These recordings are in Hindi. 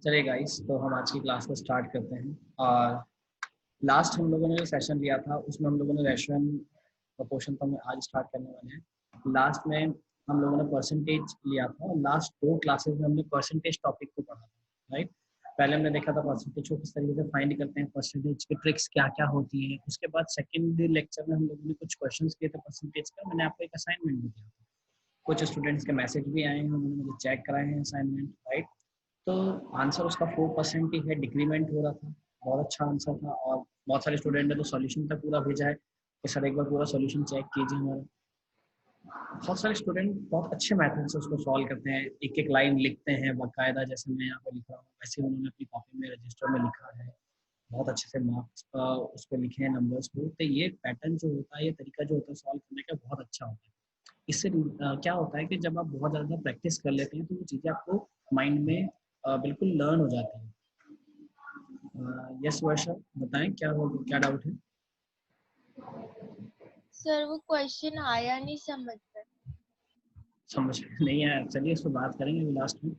चलिए गाइस, तो हम आज की क्लास को स्टार्ट करते हैं। और लास्ट हम लोगों ने जो सेशन लिया था उसमें हम लोगों ने रेशियो प्रोपोर्शन तो हम आज स्टार्ट करने वाले हैं। लास्ट में हम लोगों ने परसेंटेज लिया था और लास्ट दो क्लासेस में हमने परसेंटेज टॉपिक को पढ़ा था, राइट। पहले हमने देखा था परसेंटेज को किस तरीके से फाइंड करते हैं, परसेंटेज की ट्रिक्स क्या क्या होती हैं। उसके बाद सेकेंड लेक्चर में हम लोगों ने कुछ क्वेश्चन किए थे परसेंटेज का। मैंने आपको एक असाइनमेंट भी दिया था, कुछ स्टूडेंट्स के मैसेज भी आए हैं, उन्होंने मुझे चेक कराए हैं असाइनमेंट, राइट। तो आंसर उसका 4% ही है, डिक्रीमेंट हो रहा था। बहुत अच्छा आंसर था और बहुत सारे स्टूडेंट ने तो सॉल्यूशन तक पूरा भेजा है कि सर एक बार पूरा सॉल्यूशन चेक कीजिए हमारा। बहुत सारे स्टूडेंट बहुत अच्छे मेथड से उसको सॉल्व करते हैं, एक एक लाइन लिखते हैं बाकायदा, जैसे मैं यहाँ पे लिख रहा हूँ वैसे उन्होंने अपनी कॉपी में रजिस्टर में लिखा है। बहुत अच्छे से मार्क्स उस पर लिखे हैं, नंबर्स को। तो ये पैटर्न जो होता है, ये तरीका जो होता है सॉल्व करने का, बहुत अच्छा होता है। इससे क्या होता है कि जब आप बहुत ज़्यादा प्रैक्टिस कर लेते हैं तो वो चीज़ें आपको माइंड में बिल्कुल लर्न हो जाती है। यस वर्षा, बताएं क्या हो, क्या डाउट है? सर वो क्वेश्चन आया नहीं समझ में। समझ नहीं आया? चलिए इस पर बात करेंगे अभी लास्ट में।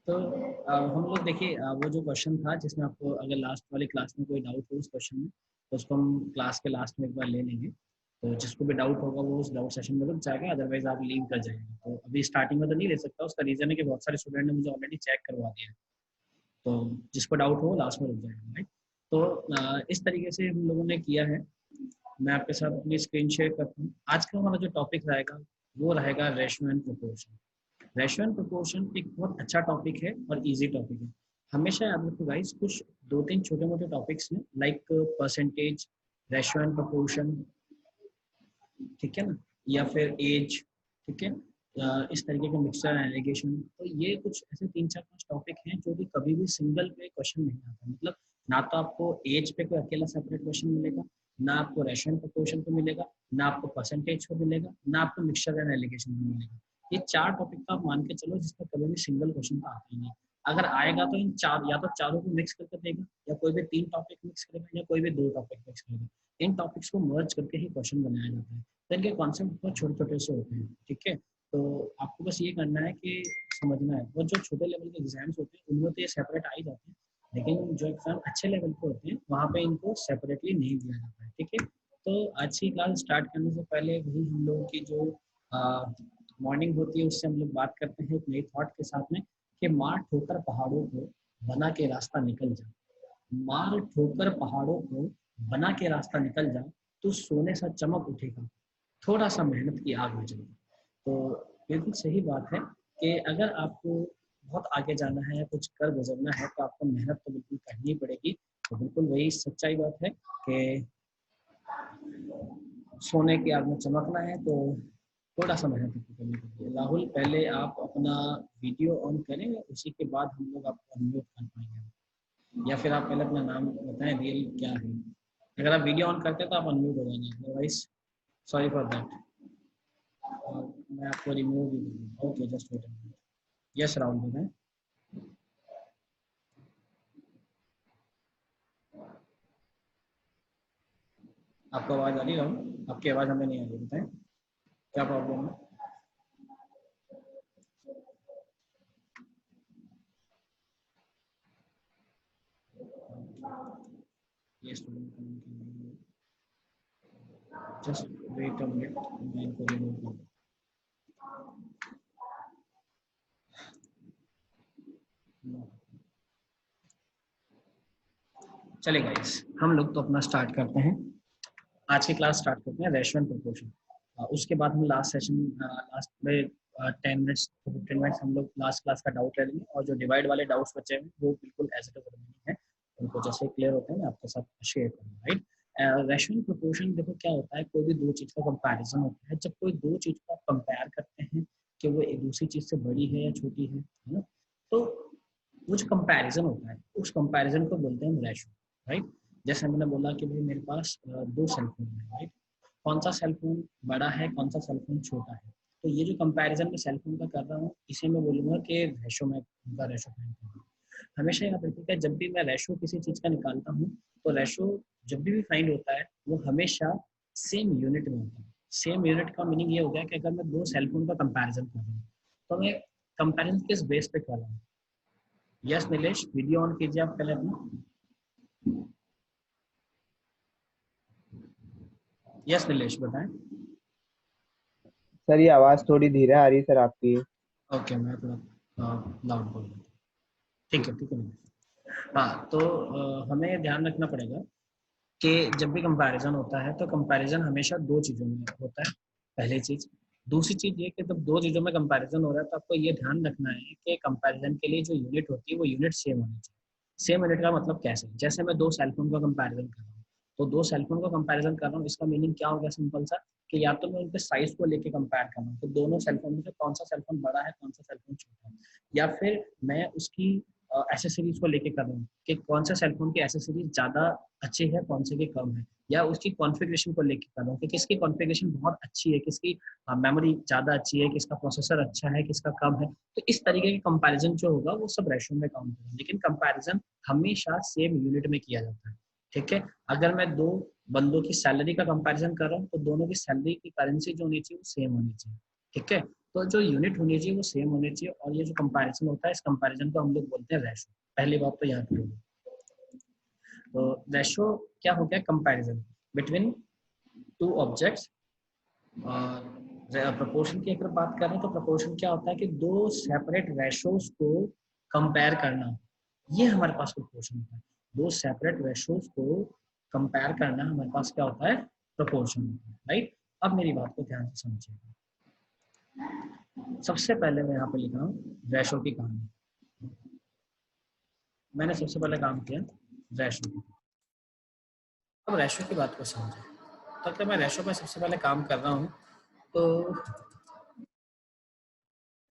तो हम लोग देखिए, वो जो क्वेश्चन था जिसमें आपको अगर लास्ट वाली क्लास में कोई डाउट हो उस क्वेश्चन में, तो उसको हम क्लास के लास्ट में एक बार ले लेंगे। तो जिसको भी डाउट होगा वो उस डाउट सेशन में रुक जाएगा, अदरवाइज आप लीव कर जाएंगे। तो अभी स्टार्टिंग में तो नहीं ले सकता, उसका रीज़न है कि बहुत सारे स्टूडेंट ने मुझे ऑलरेडी चेक करवा दिया है। तो जिसको डाउट हो लास्ट में रुक जाएगा, राइट। तो इस तरीके से हम लोगों ने किया है। मैं आपके साथ अपनी स्क्रीन शेयर करता हूँ। आज का हमारा जो टॉपिक रहेगा वो रहेगा ratio and proportion. Ratio and proportion एक बहुत अच्छा टॉपिक है और इजी टॉपिक है। हमेशा याद रखो गाइस, कुछ दो तीन छोटे मोटे टॉपिक्स हैं like percentage, ratio and proportion, ठीक है ना, या फिर एज, ठीक है। इस तरीके का मिक्सचर एलिगेशन, तो ये कुछ ऐसे तीन चार पांच टॉपिक हैं जो कि कभी भी सिंगल पे क्वेश्चन नहीं आता। मतलब ना तो आपको एज पे कोई अकेला सेपरेट क्वेश्चन मिलेगा, ना आपको रेशियो एंड प्रोपोर्शन पे मिलेगा, ना आपको परसेंटेज पे मिलेगा, ना आपको मिक्सचर एंड एलिगेशन पे मिलेगा। ये चार टॉपिक का आप मान के चलो जिसका कभी भी सिंगल क्वेश्चन का आता ही नहीं। अगर आएगा तो इन चार, या तो चारों को मिक्स करके देगा, या कोई भी तीन टॉपिक मिक्स करेगा, या कोई भी दो टॉपिक मिक्स करेगा। इन टॉपिक्स को मर्ज करके ही क्वेश्चन बनाया जाता है। तो इनके कॉन्सेप्ट बहुत छोटे छोटे से होते हैं, ठीक है। तो आपको बस ये करना है कि समझना है। और जो छोटे लेवल के एग्जाम्स होते हैं उनमें तो ये सेपरेट आ ही जाते हैं, लेकिन जो एग्जाम अच्छे लेवल पे होते हैं वहाँ पे इनको सेपरेटली नहीं दिया जाता है, ठीक है। तो आज की क्लास स्टार्ट करने से पहले वही हम लोगों की जो मॉर्निंग होती है उससे हम लोग बात करते हैं एक नई थॉट के साथ में, कि मार ठोकर पहाड़ों को बना के रास्ता निकल जा। मार ठोकर पहाड़ों को बना के रास्ता निकल जा, तो सोने सा चमक उठेगा, थोड़ा सा मेहनत की आग में जल। तो बिल्कुल सही बात है कि अगर आपको बहुत आगे जाना है या कुछ कर गुजरना है तो आपको मेहनत तो बिल्कुल करनी पड़ेगी। तो बिल्कुल वही सच्चाई बात है कि सोने की आग में चमकना है तो थोड़ा सा मेहनत तो करनी पड़ेगी। राहुल, पहले आप अपना वीडियो ऑन करें, उसी के बाद हम लोग आपको अनम्यूट कर पाएंगे। या फिर आप पहले अपना नाम बताएं, रियल क्या है। अगर आप वीडियो ऑन करते हैं तो आप अनम्यूट हो जाएंगे, अदरवाइज सॉरी फॉर दैट। और मैं आपको रिमूव भी करूँगा। Okay, just wait a minute. Yes Rahul, बताएं। आपको आवाज़ आ रही है राहुल? आपकी आवाज़ हमें नहीं आ रही, बताएं क्या प्रॉब्लम है। ये student, just wait a minute, मैं इनको रिमूव करूँ। चलिए गाइस, हम लोग तो अपना स्टार्ट करते हैं। आज की क्लास स्टार्ट करते हैं रेशियो एंड प्रोपोर्शन। उसके बाद हम लास्ट सेशन, लास्ट में 10 मिनट्स 15 मिनट्स हम लोग लास्ट क्लास का डाउट ले लेंगे, और जो डिवाइड वाले डाउट्स बचे हैं वो बिल्कुल एज इट इज है, उनको जैसे क्लियर होते हैं मैं आपके साथ शेयर करूँगा, राइट। रेशियो एंड प्रोपोर्शन देखो क्या होता है, कोई भी दो चीज़ का कंपैरिजन होता है। जब कोई दो चीज़ को आप कंपेयर करते हैं कि वो एक दूसरी चीज़ से बड़ी है या छोटी है ना, तो वो जो कंपैरिजन होता है उस कंपैरिजन को बोलते हैं हम रेशियो, राइट। जैसे मैंने बोला कि भाई मेरे पास दो सेल फोन है, राइट। कौन सा सेल फोन बड़ा है, कौन सा सेल फोन छोटा है, तो ये जो कंपैरिजन मैं सेल फोन का कर रहा हूँ इसे मैं बोलूँगा कि रेशियो में उनका रेशियो फाइंड कर रहा हूँ। हमेशा याद रखिएगा, जब भी मैं रेशियो किसी चीज़ का निकालता हूँ तो रेशियो जब भी फाइंड होता है वो हमेशा सेम यूनिट में होता है। सेम यूनिट का मीनिंग ये हो गया कि अगर मैं दो सेल फोन का कंपैरिजन कर रहा हूँ तो मैं कंपैरिजन किस बेस पे कर रहा हूँ? यस नीलेश, वीडियो ऑन कीजिए आप पहले अपना। यस नीलेश बताएं। सर ये आवाज थोड़ी धीरे आ रही है सर आपकी। ओके, मैं थोड़ा लाउड बोल रहा हूँ। ठीक है ठीक है नीलेश। हाँ, तो हमें ध्यान रखना पड़ेगा कि जब भी कंपैरिजन होता है तो कंपैरिजन हमेशा दो चीज़ों में होता है, पहली चीज़। दूसरी चीज़ ये कि जब दो चीज़ों में कंपैरिजन हो रहा है तो आपको ये ध्यान रखना है कि कंपैरिजन के लिए जो यूनिट होती है वो यूनिट सेम होनी चाहिए। सेम यूनिट का मतलब कैसे? जैसे मैं दो सेलफोन का कंपैरिजन कर रहा हूँ, तो दो सेलफोन का कंपैरिजन कर रहा हूँ, इसका मीनिंग क्या होगा? सिंपल सा, कि या तो मैं उनके साइज को लेके कंपेयर कर रहा हूँ, तो दोनों सेलफोन में से कौन सा सेलफोन बड़ा है, कौन सा सेलफोन छोटा है, या फिर मैं उसकी एसेसरीज को लेके कर रहा हूँ कि कौन सा सेलफोन की एसेसरीज ज़्यादा अच्छी है, कौन से की कम है, या उसकी कॉन्फ़िगरेशन को लेके कर रहा हूँ कि किसकी कॉन्फ़िगरेशन बहुत अच्छी है, किसकी मेमोरी ज़्यादा अच्छी है, किसका प्रोसेसर अच्छा है, किसका कम है। तो इस तरीके के कंपैरिजन जो होगा वो सब रेशियो में काउंट होगा, लेकिन कंपैरिजन हमेशा सेम यूनिट में किया जाता है। ठीक है, अगर मैं दो बंदों की सैलरी का कंपैरिजन कर रहा हूँ तो दोनों की सैलरी की करेंसी जो होनी चाहिए वो सेम होनी चाहिए। ठीक है, तो जो यूनिट होनी चाहिए वो सेम होनी चाहिए, और ये जो कंपैरिजन होता है इस कंपैरिजन को हम लोग बोलते हैं रेशो। पहली बात तो याद करो। तो रेशो क्या हो गया? Comparison between two objects. Proportion की अगर बात करें तो प्रोपोर्शन क्या होता है कि दो सेपरेट रेशोज को कंपेयर करना, ये हमारे पास प्रोपोर्शन होता है। दो सेपरेट रेशोज को कंपेयर करना हमारे पास क्या होता है? प्रोपोर्शन होता है, राइट। अब मेरी बात को ध्यान से समझिएगा। सबसे पहले मैं यहाँ पे लिख रहा हूँ रेशो की कहानी। मैंने सबसे पहले काम किया रेशो की। अब रेशो की बात को समझें। तो अगर मैं रेशो में सबसे पहले काम कर रहा हूँ तो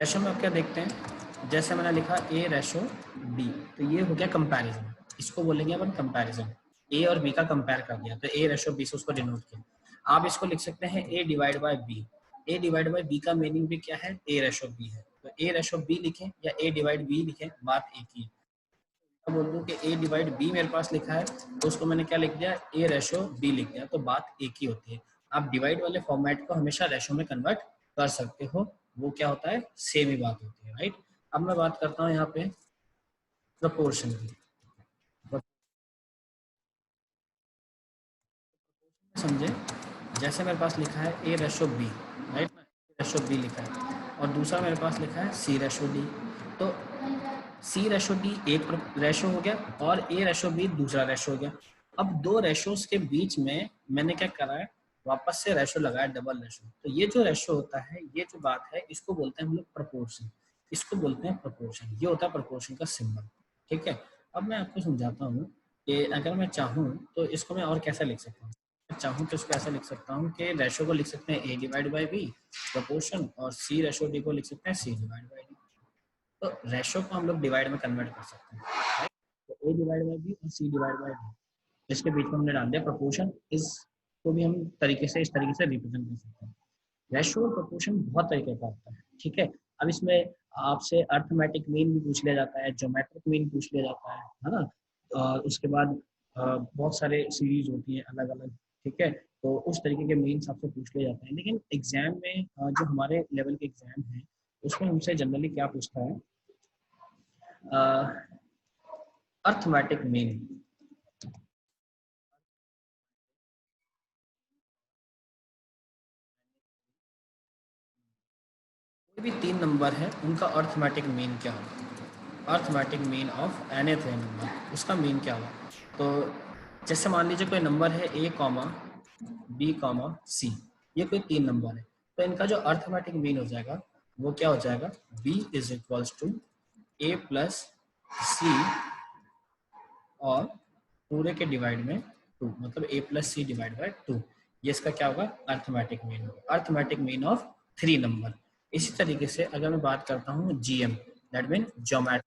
रेशो में आप क्या देखते हैं? जैसे मैंने लिखा ए रेशो बी, तो ये हो गया कंपैरिजन। इसको बोलेंगे अपन कंपैरिजन। ए और बी का कंपेयर कर दिया तो ए रेशो बी से उसको डिनोट किया। आप इसको लिख सकते हैं A divide by B. A divide by B का मीनिंग भी क्या है? ए रेशो बी है, तो ए रेशो बी लिखें या ए डिवाइड बी लिखें, बात एक ही है। मैं बोल दूं कि ए डिवाइड बी मेरे पास लिखा है तो उसको मैंने क्या लिख दिया? ए रेशो बी लिख दिया, तो बात एक ही होती है। आप डिवाइड वाले फॉर्मेट को हमेशा रेशो में कन्वर्ट कर सकते हो, वो क्या होता है? सेम ही बात होती है, राइट। अब मैं बात करता हूँ यहाँ पे प्रपोर्शन की। समझे? जैसे मेरे पास लिखा है ए रेशो बी, राइट ना, रेशो बी लिखा है, और दूसरा मेरे पास लिखा है सी रेशो डी। तो सी रेशो डी एक रेशो हो गया और ए रेशो बी दूसरा रेशो हो गया। अब दो रेशोस के बीच में मैंने क्या करा है? वापस से रेशो लगाया, डबल रेशो। तो ये जो रेशो होता है, ये जो बात है, इसको बोलते हैं हम लोग प्रपोर्शन। इसको बोलते हैं प्रपोर्शन। ये होता है प्रपोर्शन का सिंबल। ठीक है, अब मैं आपको समझाता हूँ कि अगर मैं चाहूँ तो इसको मैं और कैसे लिख सकता हूँ। चाहूँ तो इसको ऐसा लिख सकता हूँ कि रेशो को लिख सकते हैं A divide by B proportion, और सी रेशो डी को लिख सकते हैं सी डिवाइड बाई डी। तो रेशो को हम लोग डिवाइड में कन्वर्ट कर सकते हैं, राइट। तो ए डिवाइड बाई बी और सी डिवाइड बाई डी, इसके बीच में हमने डाल दिया प्रपोर्शन। इस को भी हम तरीके से इस तरीके से रिप्रेजेंट कर सकते हैं। रेशो और प्रपोर्शन बहुत तरीके का होता है, ठीक है। अब इसमें आपसे अर्थमेटिक मीन भी पूछ लिया जाता है, ज्योमेट्रिक मीन पूछ लिया जाता है ना। और उसके बाद बहुत सारे सीरीज होती हैं अलग अलग, ठीक है। तो उस तरीके के मीन्स आपसे पूछ लिए जाते हैं, लेकिन एग्जाम में जो हमारे लेवल के एग्जाम है उसमें हमसे जनरली क्या पूछता है? Arithmetic mean. कोई भी तीन नंबर है उनका अर्थमेटिक मीन क्या होगा? Arithmetic mean of any three number, उसका मीन क्या होगा? तो जैसे मान लीजिए कोई नंबर है ए कॉमा बी कॉमा सी, ये कोई तीन नंबर है, तो इनका जो अर्थमेटिक मीन हो जाएगा वो क्या हो जाएगा? B is equals to A plus C और पूरे के डिवाइड में टू, मतलब A plus C divide by two. ये इसका क्या होगा? अर्थमेटिक मीन होगा, arithmetic mean of three number. इसी तरीके से अगर मैं बात करता हूँ जीएम, दैट मीन ज्योमेट्रिक,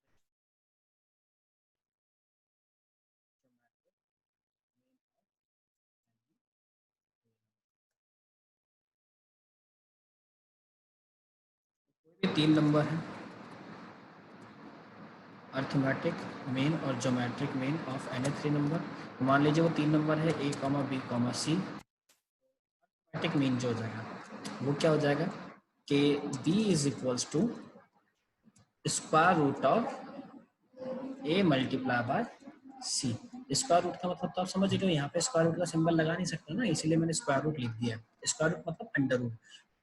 ये तीन नंबर है, अर्थमेटिक मीन और geometric mean of any three number. मान लीजिए वो तीन नंबर है A comma B comma C. Arithmetic mean जो हो जाएगा वो क्या हो जाएगा कि B is equals to square root of a multiply by c। Square root का मतलब तो आप समझ रहे हो, यहाँ पे स्क्वायर रूट का सिंबल लगा नहीं सकते ना, इसीलिए मैंने स्क्वायर रूट लिख दिया। स्क्वायर रूट मतलब अंडर रूट।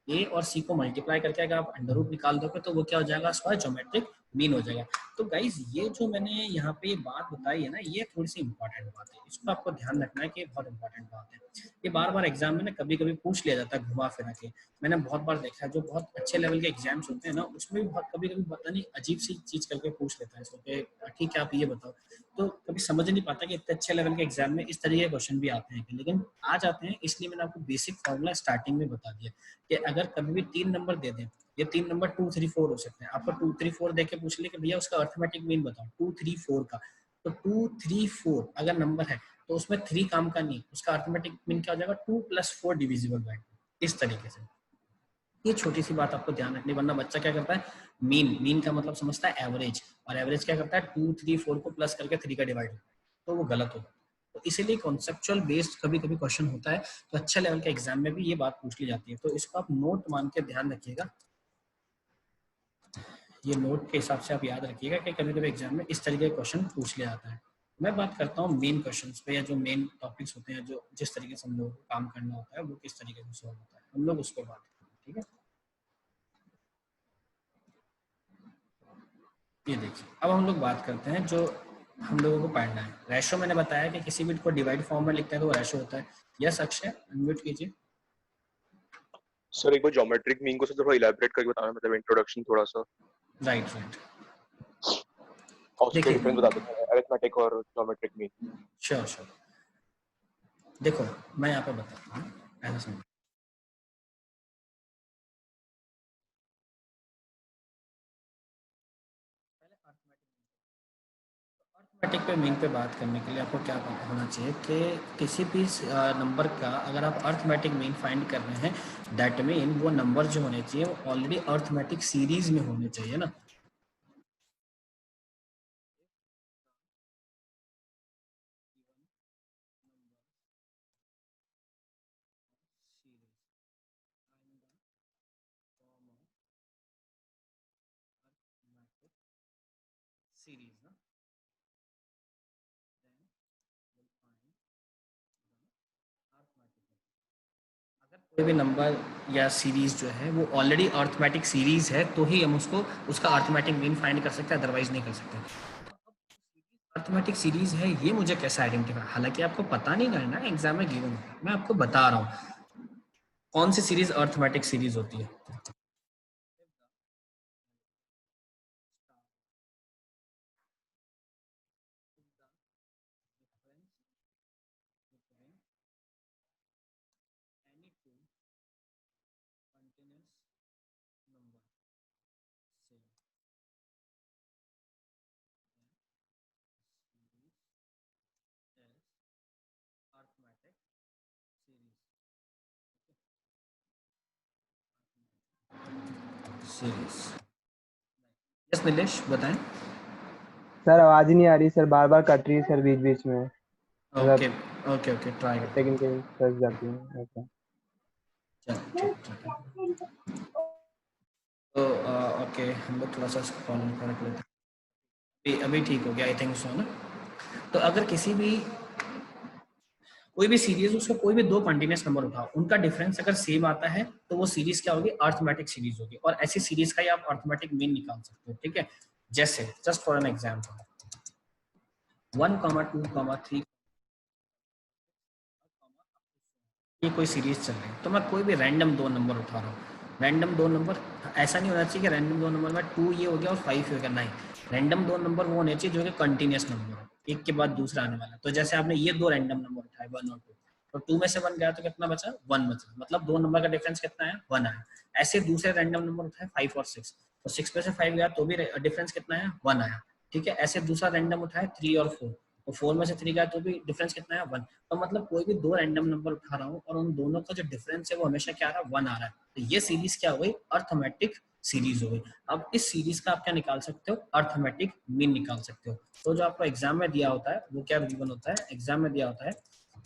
ए और सी को मल्टीप्लाई करके अगर आप अंडर रूट निकाल दोगे तो वो क्या हो जाएगा, स्क्वायर ज्योमेट्रिक मीन हो जाएगा। तो गाइज ये जो मैंने यहाँ पे बात बताई है ना, ये थोड़ी सी इंपॉर्टेंट बात है, इसको आपको ध्यान रखना है कि बहुत इंपॉर्टेंट बात है। ये बार बार एग्जाम में ना कभी कभी पूछ लिया जाता है घुमा फिरा के। मैंने बहुत बार देखा है, जो बहुत अच्छे लेवल के एग्जाम्स होते हैं ना, उसमें भी बहुत कभी कभी पता नहीं अजीब सी चीज करके पूछ लेता है इसको कि ठीक है आप ये बताओ। तो कभी समझ नहीं पाता कि इतने अच्छे लेवल के एग्जाम में इस तरीके के क्वेश्चन भी आते हैं, लेकिन आ जाते हैं। इसलिए मैंने आपको बेसिक फॉर्मूला स्टार्टिंग में बता दिया कि अगर कभी भी 3 नंबर दे दें, ये 3 नंबर 2 3 4 हो सकते हैं। आपको 2 3 4 देके पूछ ले कि भैया उसका अर्थमेटिक मीन बताओ 2 3 4 का, तो 2 3 4 अगर नंबर है तो उसमें 3 काम का नहीं, उसका अर्थमेटिक मीन क्या हो जाएगा 2 + 4 डिविजिबल बाय 2। इस तरीके से ये छोटी सी बात आपको ध्यान रखनी, वरना बच्चा क्या करता है, मीन का मतलब समझता है एवरेज, और एवरेज क्या करता है 2 3 4 को प्लस करके 3 का डिवाइड, तो वो गलत होगा। तो इसीलिए कॉन्सेप्चुअल बेस्ड कभी कभी क्वेश्चन होता है, तो अच्छे लेवल के एग्जाम में भी ये बात पूछ ली जाती है, तो इसको आप नोट मान के ध्यान रखिएगा। ये नोट के हिसाब से आप याद रखिएगा कि कभी कभी एग्जाम में इस तरीके का क्वेश्चन पूछ लिया जाता है। मैं बात करता हूँ मेन क्वेश्चन पे, या जो मेन टॉपिक्स होते हैं, जो जिस तरीके से हम लोग को काम करना होता है वो किस तरीके से सॉल्व होता है, हम लोग उस पर बात करते हैं। ठीक है, ये देखिए अब हम लोग बात करते हैं जो हम लोगों को पढ़ना है। रेशो मैंने बताया कि किसी भी को डिवाइड फॉर्म में लिखते हैं तो वो रेशो होता है। यस अक्षय, अनम्यूट कीजिए। सर एक बार ज्योमेट्रिक मीन को सर थोड़ा इलैबोरेट करके बताना, मतलब इंट्रोडक्शन थोड़ा सा। राइट राइट, और उसके देखिए डिफरेंस बता देते हैं अरिथमेटिक और ज्योमेट्रिक मीन। श्योर श्योर, देखो मैं यहाँ पे बताता हूँ, ऐसा समझो। अर्थमेटिक पे मीन पे बात करने के लिए आपको क्या होना चाहिए कि किसी भी नंबर का अगर आप अर्थमेटिक मीन फाइंड कर रहे हैं, दैट मीन वो नंबर जो होने चाहिए वो ऑलरेडी अर्थमेटिक सीरीज में होने चाहिए ना। सीरीज ना, अगर कोई भी नंबर या सीरीज जो है वो ऑलरेडी अर्थमेटिक सीरीज है तो ही हम उसको उसका अर्थमेटिक मीन फाइंड कर सकते हैं, अदरवाइज नहीं कर सकते। अर्थमेटिक सीरीज है ये मुझे कैसे आइडेंटिफाई, हालांकि आपको पता नहीं करना है, एग्जाम में गिवन है, मैं आपको बता रहा हूँ कौन सी सीरीज अर्थमेटिक सीरीज होती है। सीरीज, यस नीलेश बताएं। सर आवाज ही नहीं आ रही सर, बार बार कट रही है सर बीच बीच में, ओके मतलब ओके ओके, ट्राई करता हूँ। सेकंड के फंस जाती है ऐसा। चलो ठीक है, तो ओके हम लोग थोड़ा सा फॉलो कर लेते हैं। अभी ठीक हो गया आई थिंक सो ना। तो अगर किसी भी कोई भी सीरीज उसका कोई भी दो कंटिन्यूस नंबर उठाओ, उनका डिफरेंस अगर सेम आता है तो वो सीरीज क्या होगी, अर्थमेटिक सीरीज होगी, और ऐसी सीरीज का ही आप अर्थमेटिक मीन निकाल सकते हो। ठीक है, जैसे जस्ट फॉर एन एग्जांपल 1, 2, 3 ये कोई सीरीज चल रही है, तो मैं कोई भी रैंडम दो नंबर उठा रहा हूँ। रैंडम दो नंबर, ऐसा नहीं होना चाहिए कि रैंडम दो नंबर में 2 ये हो गया और 5 हो गया, नहीं। रैंडम दो नंबर वो होने चाहिए जो कि कंटिन्यूस नंबर हो, एक के बाद दूसरा आने वाला। तो जैसे आपने ये दो रैंडम नंबर उठाए 1 और 2, तो 2 में से 1 गया तो कितना बचा, 1 बचा, मतलब दो नंबर का डिफरेंस कितना है, 1 आया। ऐसे दूसरे रैंडम नंबर उठाए 5 और 6, तो 6 में से 5 गया तो भी डिफरेंस कितना है, 1 आया। ठीक है, ऐसे दूसरा रैंडम उठाए 3 और 4, तो 4 में से 3 गया तो भी डिफरेंस कितना है, 1। तो मतलब कोई भी दो रैंडम नंबर उठा रहा हूँ और उन दोनों का जो डिफरेंस है वो हमेशा क्या आ रहा है, 1 आ रहा है, तो ये सीरीज क्या हो गई, अर्थमेटिक सीरीज हो गई। अब इस सीरीज का आप क्या निकाल सकते हो, अर्थमेटिक मीन निकाल सकते हो। तो जो आपको एग्जाम में दिया होता है वो क्या गिवन होता है, एग्जाम में दिया होता है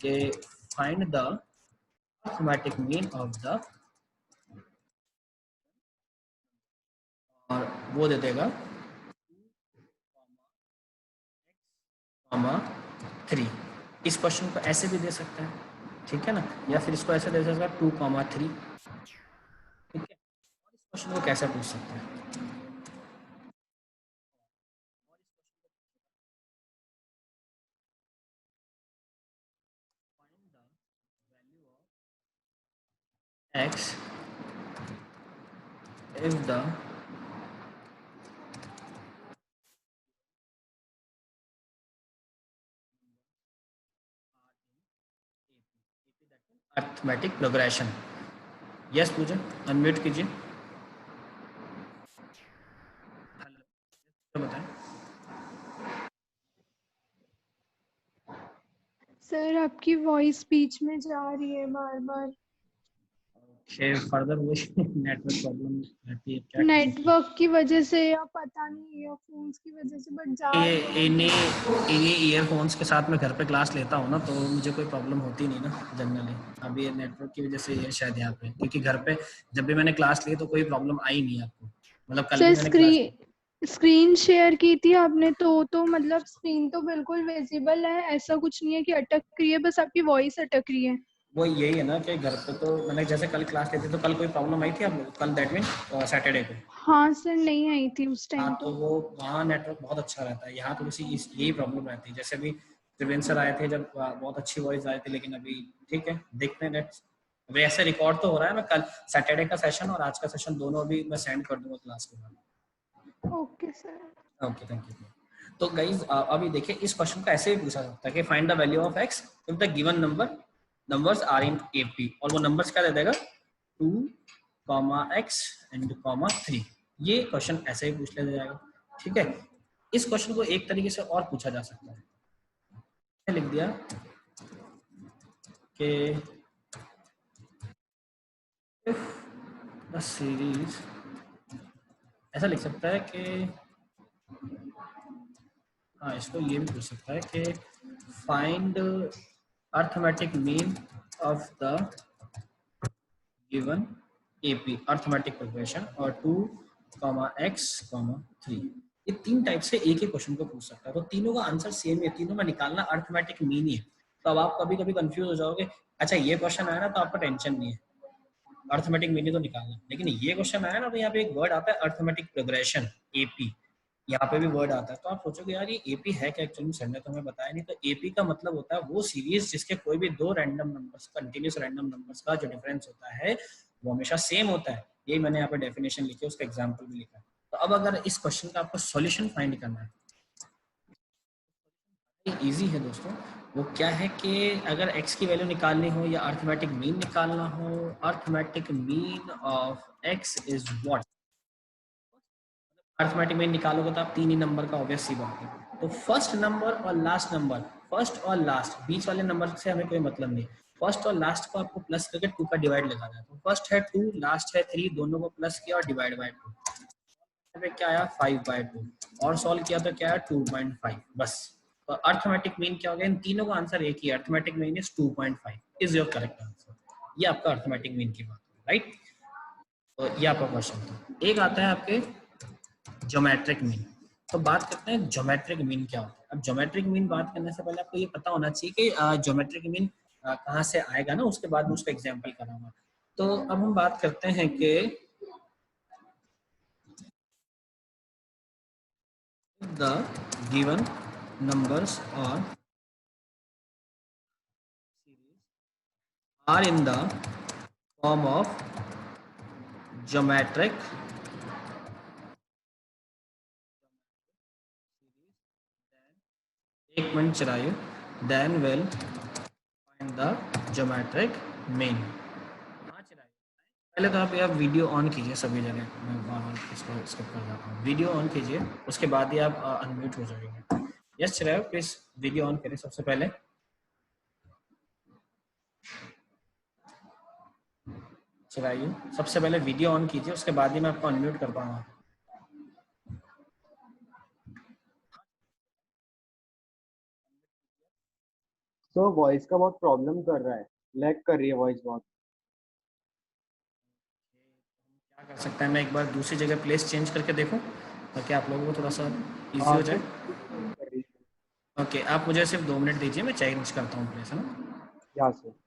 कि find the arithmetic mean of the, और वो दे देगा 3। इस क्वेश्चन को ऐसे भी दे सकते हैं, ठीक है ना, या फिर इसको ऐसे दे सकते हैं 2,3, ठीक है। और इस क्वेश्चन को कैसे पूछ सकते हैं, x if the arithmetic progression. Yes Puja, unmute कीजिए। हेलो, बताएं। सर आपकी वॉइस बीच में जा रही है बार बार। फर्दर वो नेटवर्क प्रॉब्लम रहती है क्या? नेटवर्क की वजह से या पता नहीं ईयरफोन्स की वजह से, बट जा ये रही है। इन्हीं ईयरफोन्स के साथ मैं घर पे क्लास लेता हूँ ना, तो मुझे कोई प्रॉब्लम होती नहीं ना जनरली। अभी ये नेटवर्क की वजह से ये शायद यहाँ पे, क्योंकि घर पे जब भी मैंने क्लास ली तो कोई प्रॉब्लम आई नहीं आपको, मतलब कल भी सर मैंने क्लास स्क्रीन शेयर की थी आपने तो मतलब स्क्रीन तो बिल्कुल विजिबल है, ऐसा कुछ नहीं है कि अटक रही है, बस आपकी वॉइस अटक रही है। वो यही है ना कि घर पे तो मैंने जैसे कल क्लास लेती तो कल कोई प्रॉब्लम आई थी आप लोग? कल दैट मीन सैटरडे को। हाँ सर, नहीं आई थी उस हाँ, टाइम तो तो। वो वहाँ नेटवर्क बहुत अच्छा रहता है, यहाँ थोड़ी सी यही प्रॉब्लम रहती है। जैसे अभी त्रिवेंद्र सर आए थे जब, बहुत अच्छी वॉइस आए थे, लेकिन अभी ठीक है, देखते हैं नेक्स्ट। अभी ऐसे रिकॉर्ड तो हो रहा है, मैं कल सैटरडे का सेशन और आज का सेशन दोनों अभी मैं सेंड कर दूंगा क्लास के बाद। Okay sir. Okay, thank you. तो गाइज अभी देखिए, इस क्वेश्चन को ऐसे भी पूछा सकता है कि find the value of x if the given numbers are in AP, और वो नंबर्स क्या दे देगा, 2, x एंड 3। ये क्वेश्चन ऐसे ही पूछ लिया जाएगा, ठीक है। इस क्वेश्चन को एक तरीके से और पूछा जा सकता है, लिख दिया कि इफ द सीरीज, ऐसा लिख सकता है कि, हाँ इसको ये भी पूछ सकता है कि find arithmetic mean of the given AP arithmetic progression, और 2, x, 3। ये 3 टाइप से एक ही क्वेश्चन को पूछ सकता है, तो तीनों का आंसर सेम है, तीनों में निकालना अर्थमेटिक मीन ही है। तो अब आप कभी कभी कंफ्यूज हो जाओगे, अच्छा ये क्वेश्चन आया ना तो आपको टेंशन नहीं है, अर्थमेटिक मीन ही तो निकालना, लेकिन ये क्वेश्चन आया ना तो यहाँ पे एक वर्ड आता है अर्थमेटिक प्रोग्रेशन, एपी, यहाँ पे भी वर्ड आता है। तो आप सोचोगे यार ये एपी है क्या, एक्चुअली सर ने तो हमें बताया नहीं। तो एपी का मतलब होता है वो सीरीज जिसके कोई भी दो random numbers, continuous random numbers का जो डिफरेंस होता है वो हमेशा सेम होता है। यही मैंने यहाँ पे डेफिनेशन लिखी है, उसका एग्जाम्पल भी लिखा है। तो अब अगर इस क्वेश्चन का आपको सॉल्यूशन फाइंड करना है, इजी है दोस्तों। वो क्या है कि अगर x की वैल्यू निकालनी हो या अर्थमेटिक मीन निकालना हो, arithmetic mean of x is what, arithmetic mean निकालोगे तो आप तीन ही नंबर का, ऑब्वियस सी बात है। तो फर्स्ट नंबर और लास्ट नंबर, फर्स्ट और लास्ट, बीच वाले नंबर से हमें कोई मतलब नहीं। फर्स्ट और लास्ट को आपको प्लस करके 2 का डिवाइड लगाना है। तो फर्स्ट है 2, लास्ट है 3, दोनों को प्लस किया और डिवाइड बाय 2, पे क्या आया 5/2, और सॉल्व किया तो क्या है 2.5, बस। तो अर्थमेटिक मीन क्या हो गया, इन तीनों का आंसर एक ही है, arithmetic mean is 2.5 is your correct answer. ये आपका अर्थमेटिक मीन की बात है, राइट। तो ये आपका क्वेश्चन था। एक आता है आपके ज्योमेट्रिक मीन। तो बात करते हैं ज्योमेट्रिक मीन क्या होता है। अब ज्योमेट्रिक मीन बात करने से पहले आपको ये पता होना चाहिए कि ज्योमेट्रिक मीन कहाँ से आएगा ना, उसके बाद मैं उसका एग्जांपल कराऊंगा। तो अब हम बात करते हैं कि the given numbers are in the form of geometric एक मिनट चलाइए, then will find the geometric mean। हाँ चलाइए, पहले तो आप यार वीडियो ऑन कीजिए सभी जगह, मैं बार-बार इसको स्किप कर जाता हूँ। वीडियो ऑन कीजिए, उसके बाद ही आप अनम्यूट हो जाएंगे। यस चलाइए, प्लीज वीडियो ऑन करें सबसे पहले। चलाइए, सबसे पहले वीडियो ऑन कीजिए, उसके बाद ही मैं आपको अनम्यूट कर पाऊंगा। तो वॉइस का बहुत प्रॉब्लम कर रहा है, लैग कर रही है वॉइस बहुत। क्या कर सकते हैं, मैं एक बार दूसरी जगह प्लेस चेंज करके देखूं ताकि आप लोगों को थोड़ा सा इजी हाँ हो सर, जाए। कर रही है। ओके, आप मुझे सिर्फ 2 मिनट दीजिए, मैं चेंज करता हूँ प्लीज, है ना। यहाँ से।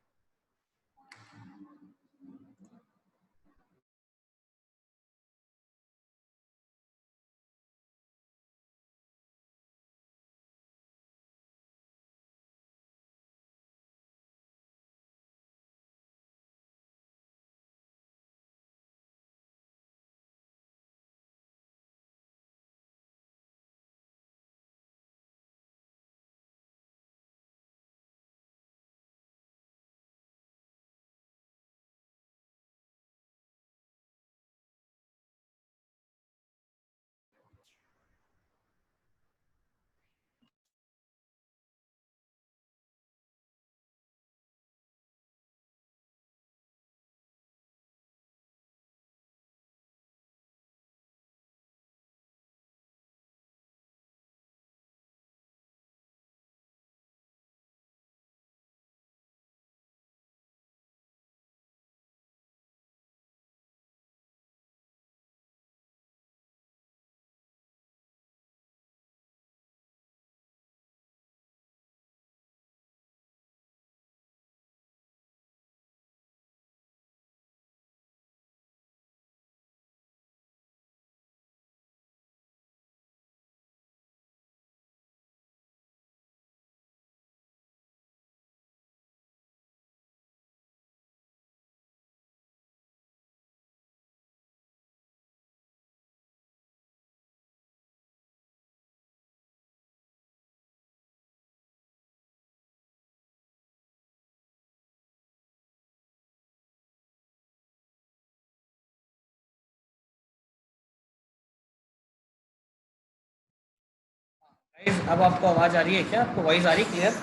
Guys, अब आपको आवाज आ रही है क्या? आपको वॉइस आ रही है क्लियर?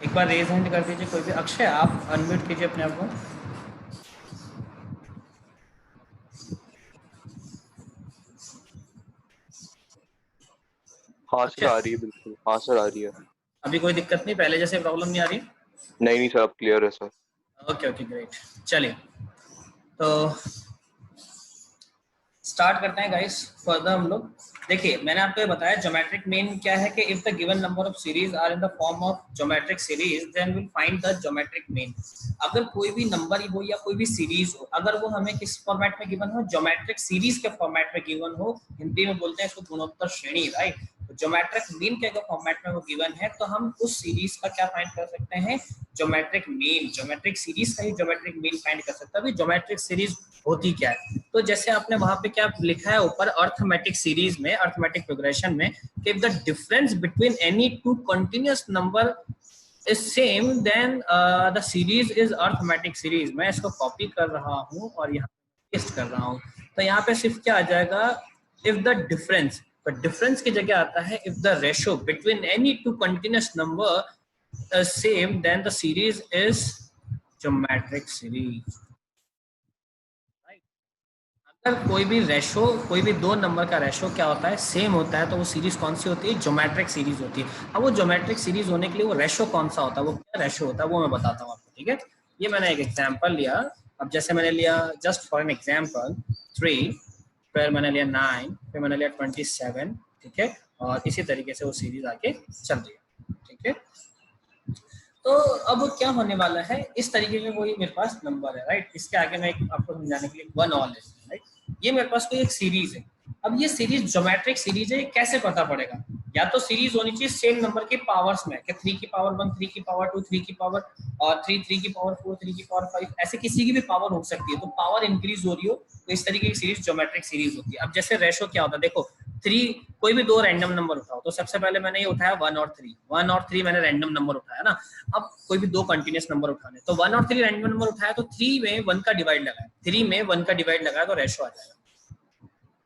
एक बार रेज हैंड कर दीजिए कोई भी। अक्षय, आप अनम्यूट कीजिए अपने आप को। हाँ सर, आ अक्षय, रही है बिल्कुल। हाँ सर, आ रही है। अभी कोई दिक्कत नहीं, पहले जैसे प्रॉब्लम नहीं आ रही? नहीं नहीं सर, अब क्लियर है सर। Okay okay great. चलिए तो स्टार्ट करते हैं गाइस। फर्दर हम लोग देखिए, मैंने आपको ये बताया ज्योमेट्रिक मीन क्या है कि if the given number of series are in the form of geometric series then will find the geometric mean. अगर कोई भी नंबर हो या कोई भी सीरीज हो, अगर वो हमें किस फॉर्मेट में गिवन हो, ज्योमेट्रिक सीरीज के फॉर्मेट में गिवन हो, हिंदी में बोलते हैं इसको गुणोत्तर श्रेणी, राइट। ज्योमेट्रिक मीन के अगर फॉर्मेट में वो गिवन है तो हम उस सीरीज का क्या फाइंड कर सकते हैं? Geometric mean. ज्योमेट्रिक सीरीज का ही ज्योमेट्रिक मीन फाइंड कर सकते हैं। अभी ज्योमेट्रिक सीरीज होती क्या है? तो जैसे आपने वहां पे क्या लिखा है ऊपर अर्थमेटिक सीरीज में, अर्थमेटिक प्रोग्रेशन में, कि if the difference between any two continuous number is same then the series is arithmetic series. मैं इसको कॉपी कर रहा हूं और यहाँ पेस्ट कर रहा हूं। तो यहाँ पे सिर्फ क्या आ जाएगा? इफ द डिफरेंस, तो डिफरेंस की जगह आता है if the ratio between any two continuous number same then the series is geometric series. अगर कोई भी रेशो, कोई भी दो नंबर का रेशो क्या होता है? सेम होता है, तो वो सीरीज कौन सी होती है? ज्योमेट्रिक सीरीज होती है। अब वो ज्योमेट्रिक सीरीज होने के लिए वो रेशो कौन सा होता है, वो क्या रेशो होता है, वो मैं बताता हूँ आपको, ठीक है। ये मैंने एक एग्जांपल लिया। अब जैसे मैंने लिया जस्ट फॉर एन एग्जांपल 3, फिर मैंने लिया 9, फिर मैंने लिया 27, ठीक है। और इसी तरीके से वो सीरीज आगे चल रही है, ठीक है। तो अब क्या होने वाला है, इस तरीके के कोई मेरे पास नंबर है, राइट। इसके आगे मैं आपको समझाने के लिए 1 और लेते हैं, राइट। ये मेरे पास कोई एक सीरीज है। अब ये सीरीज ज्योमेट्रिक सीरीज है, कैसे पता पड़ेगा? या तो सीरीज होनी चाहिए सेम नंबर के पावर्स में, कि 3 की पावर 1, 3 की पावर 2, 3 की पावर और 3, 3 की पावर 4, 3 की पावर 5, ऐसे किसी की भी पावर हो सकती है। तो पावर इंक्रीज हो रही हो तो इस तरीके की सीरीज ज्योमेट्रिक सीरीज होती है। अब जैसे रेशो क्या होता है, देखो 3, कोई भी दो रैंडम नंबर उठाओ, तो सबसे पहले मैंने ये उठाया 1 और 3, 1 और 3 मैंने रैंडम नंबर उठाया ना। अब कोई भी दो कंटिन्यूअस नंबर उठाने, तो 1 और 3 रैंडम नंबर उठाया, तो 3 में 1 का डिवाइड लगाया, 3 में 1 का डिवाइड लगाया तो रेशो आ जाएगा।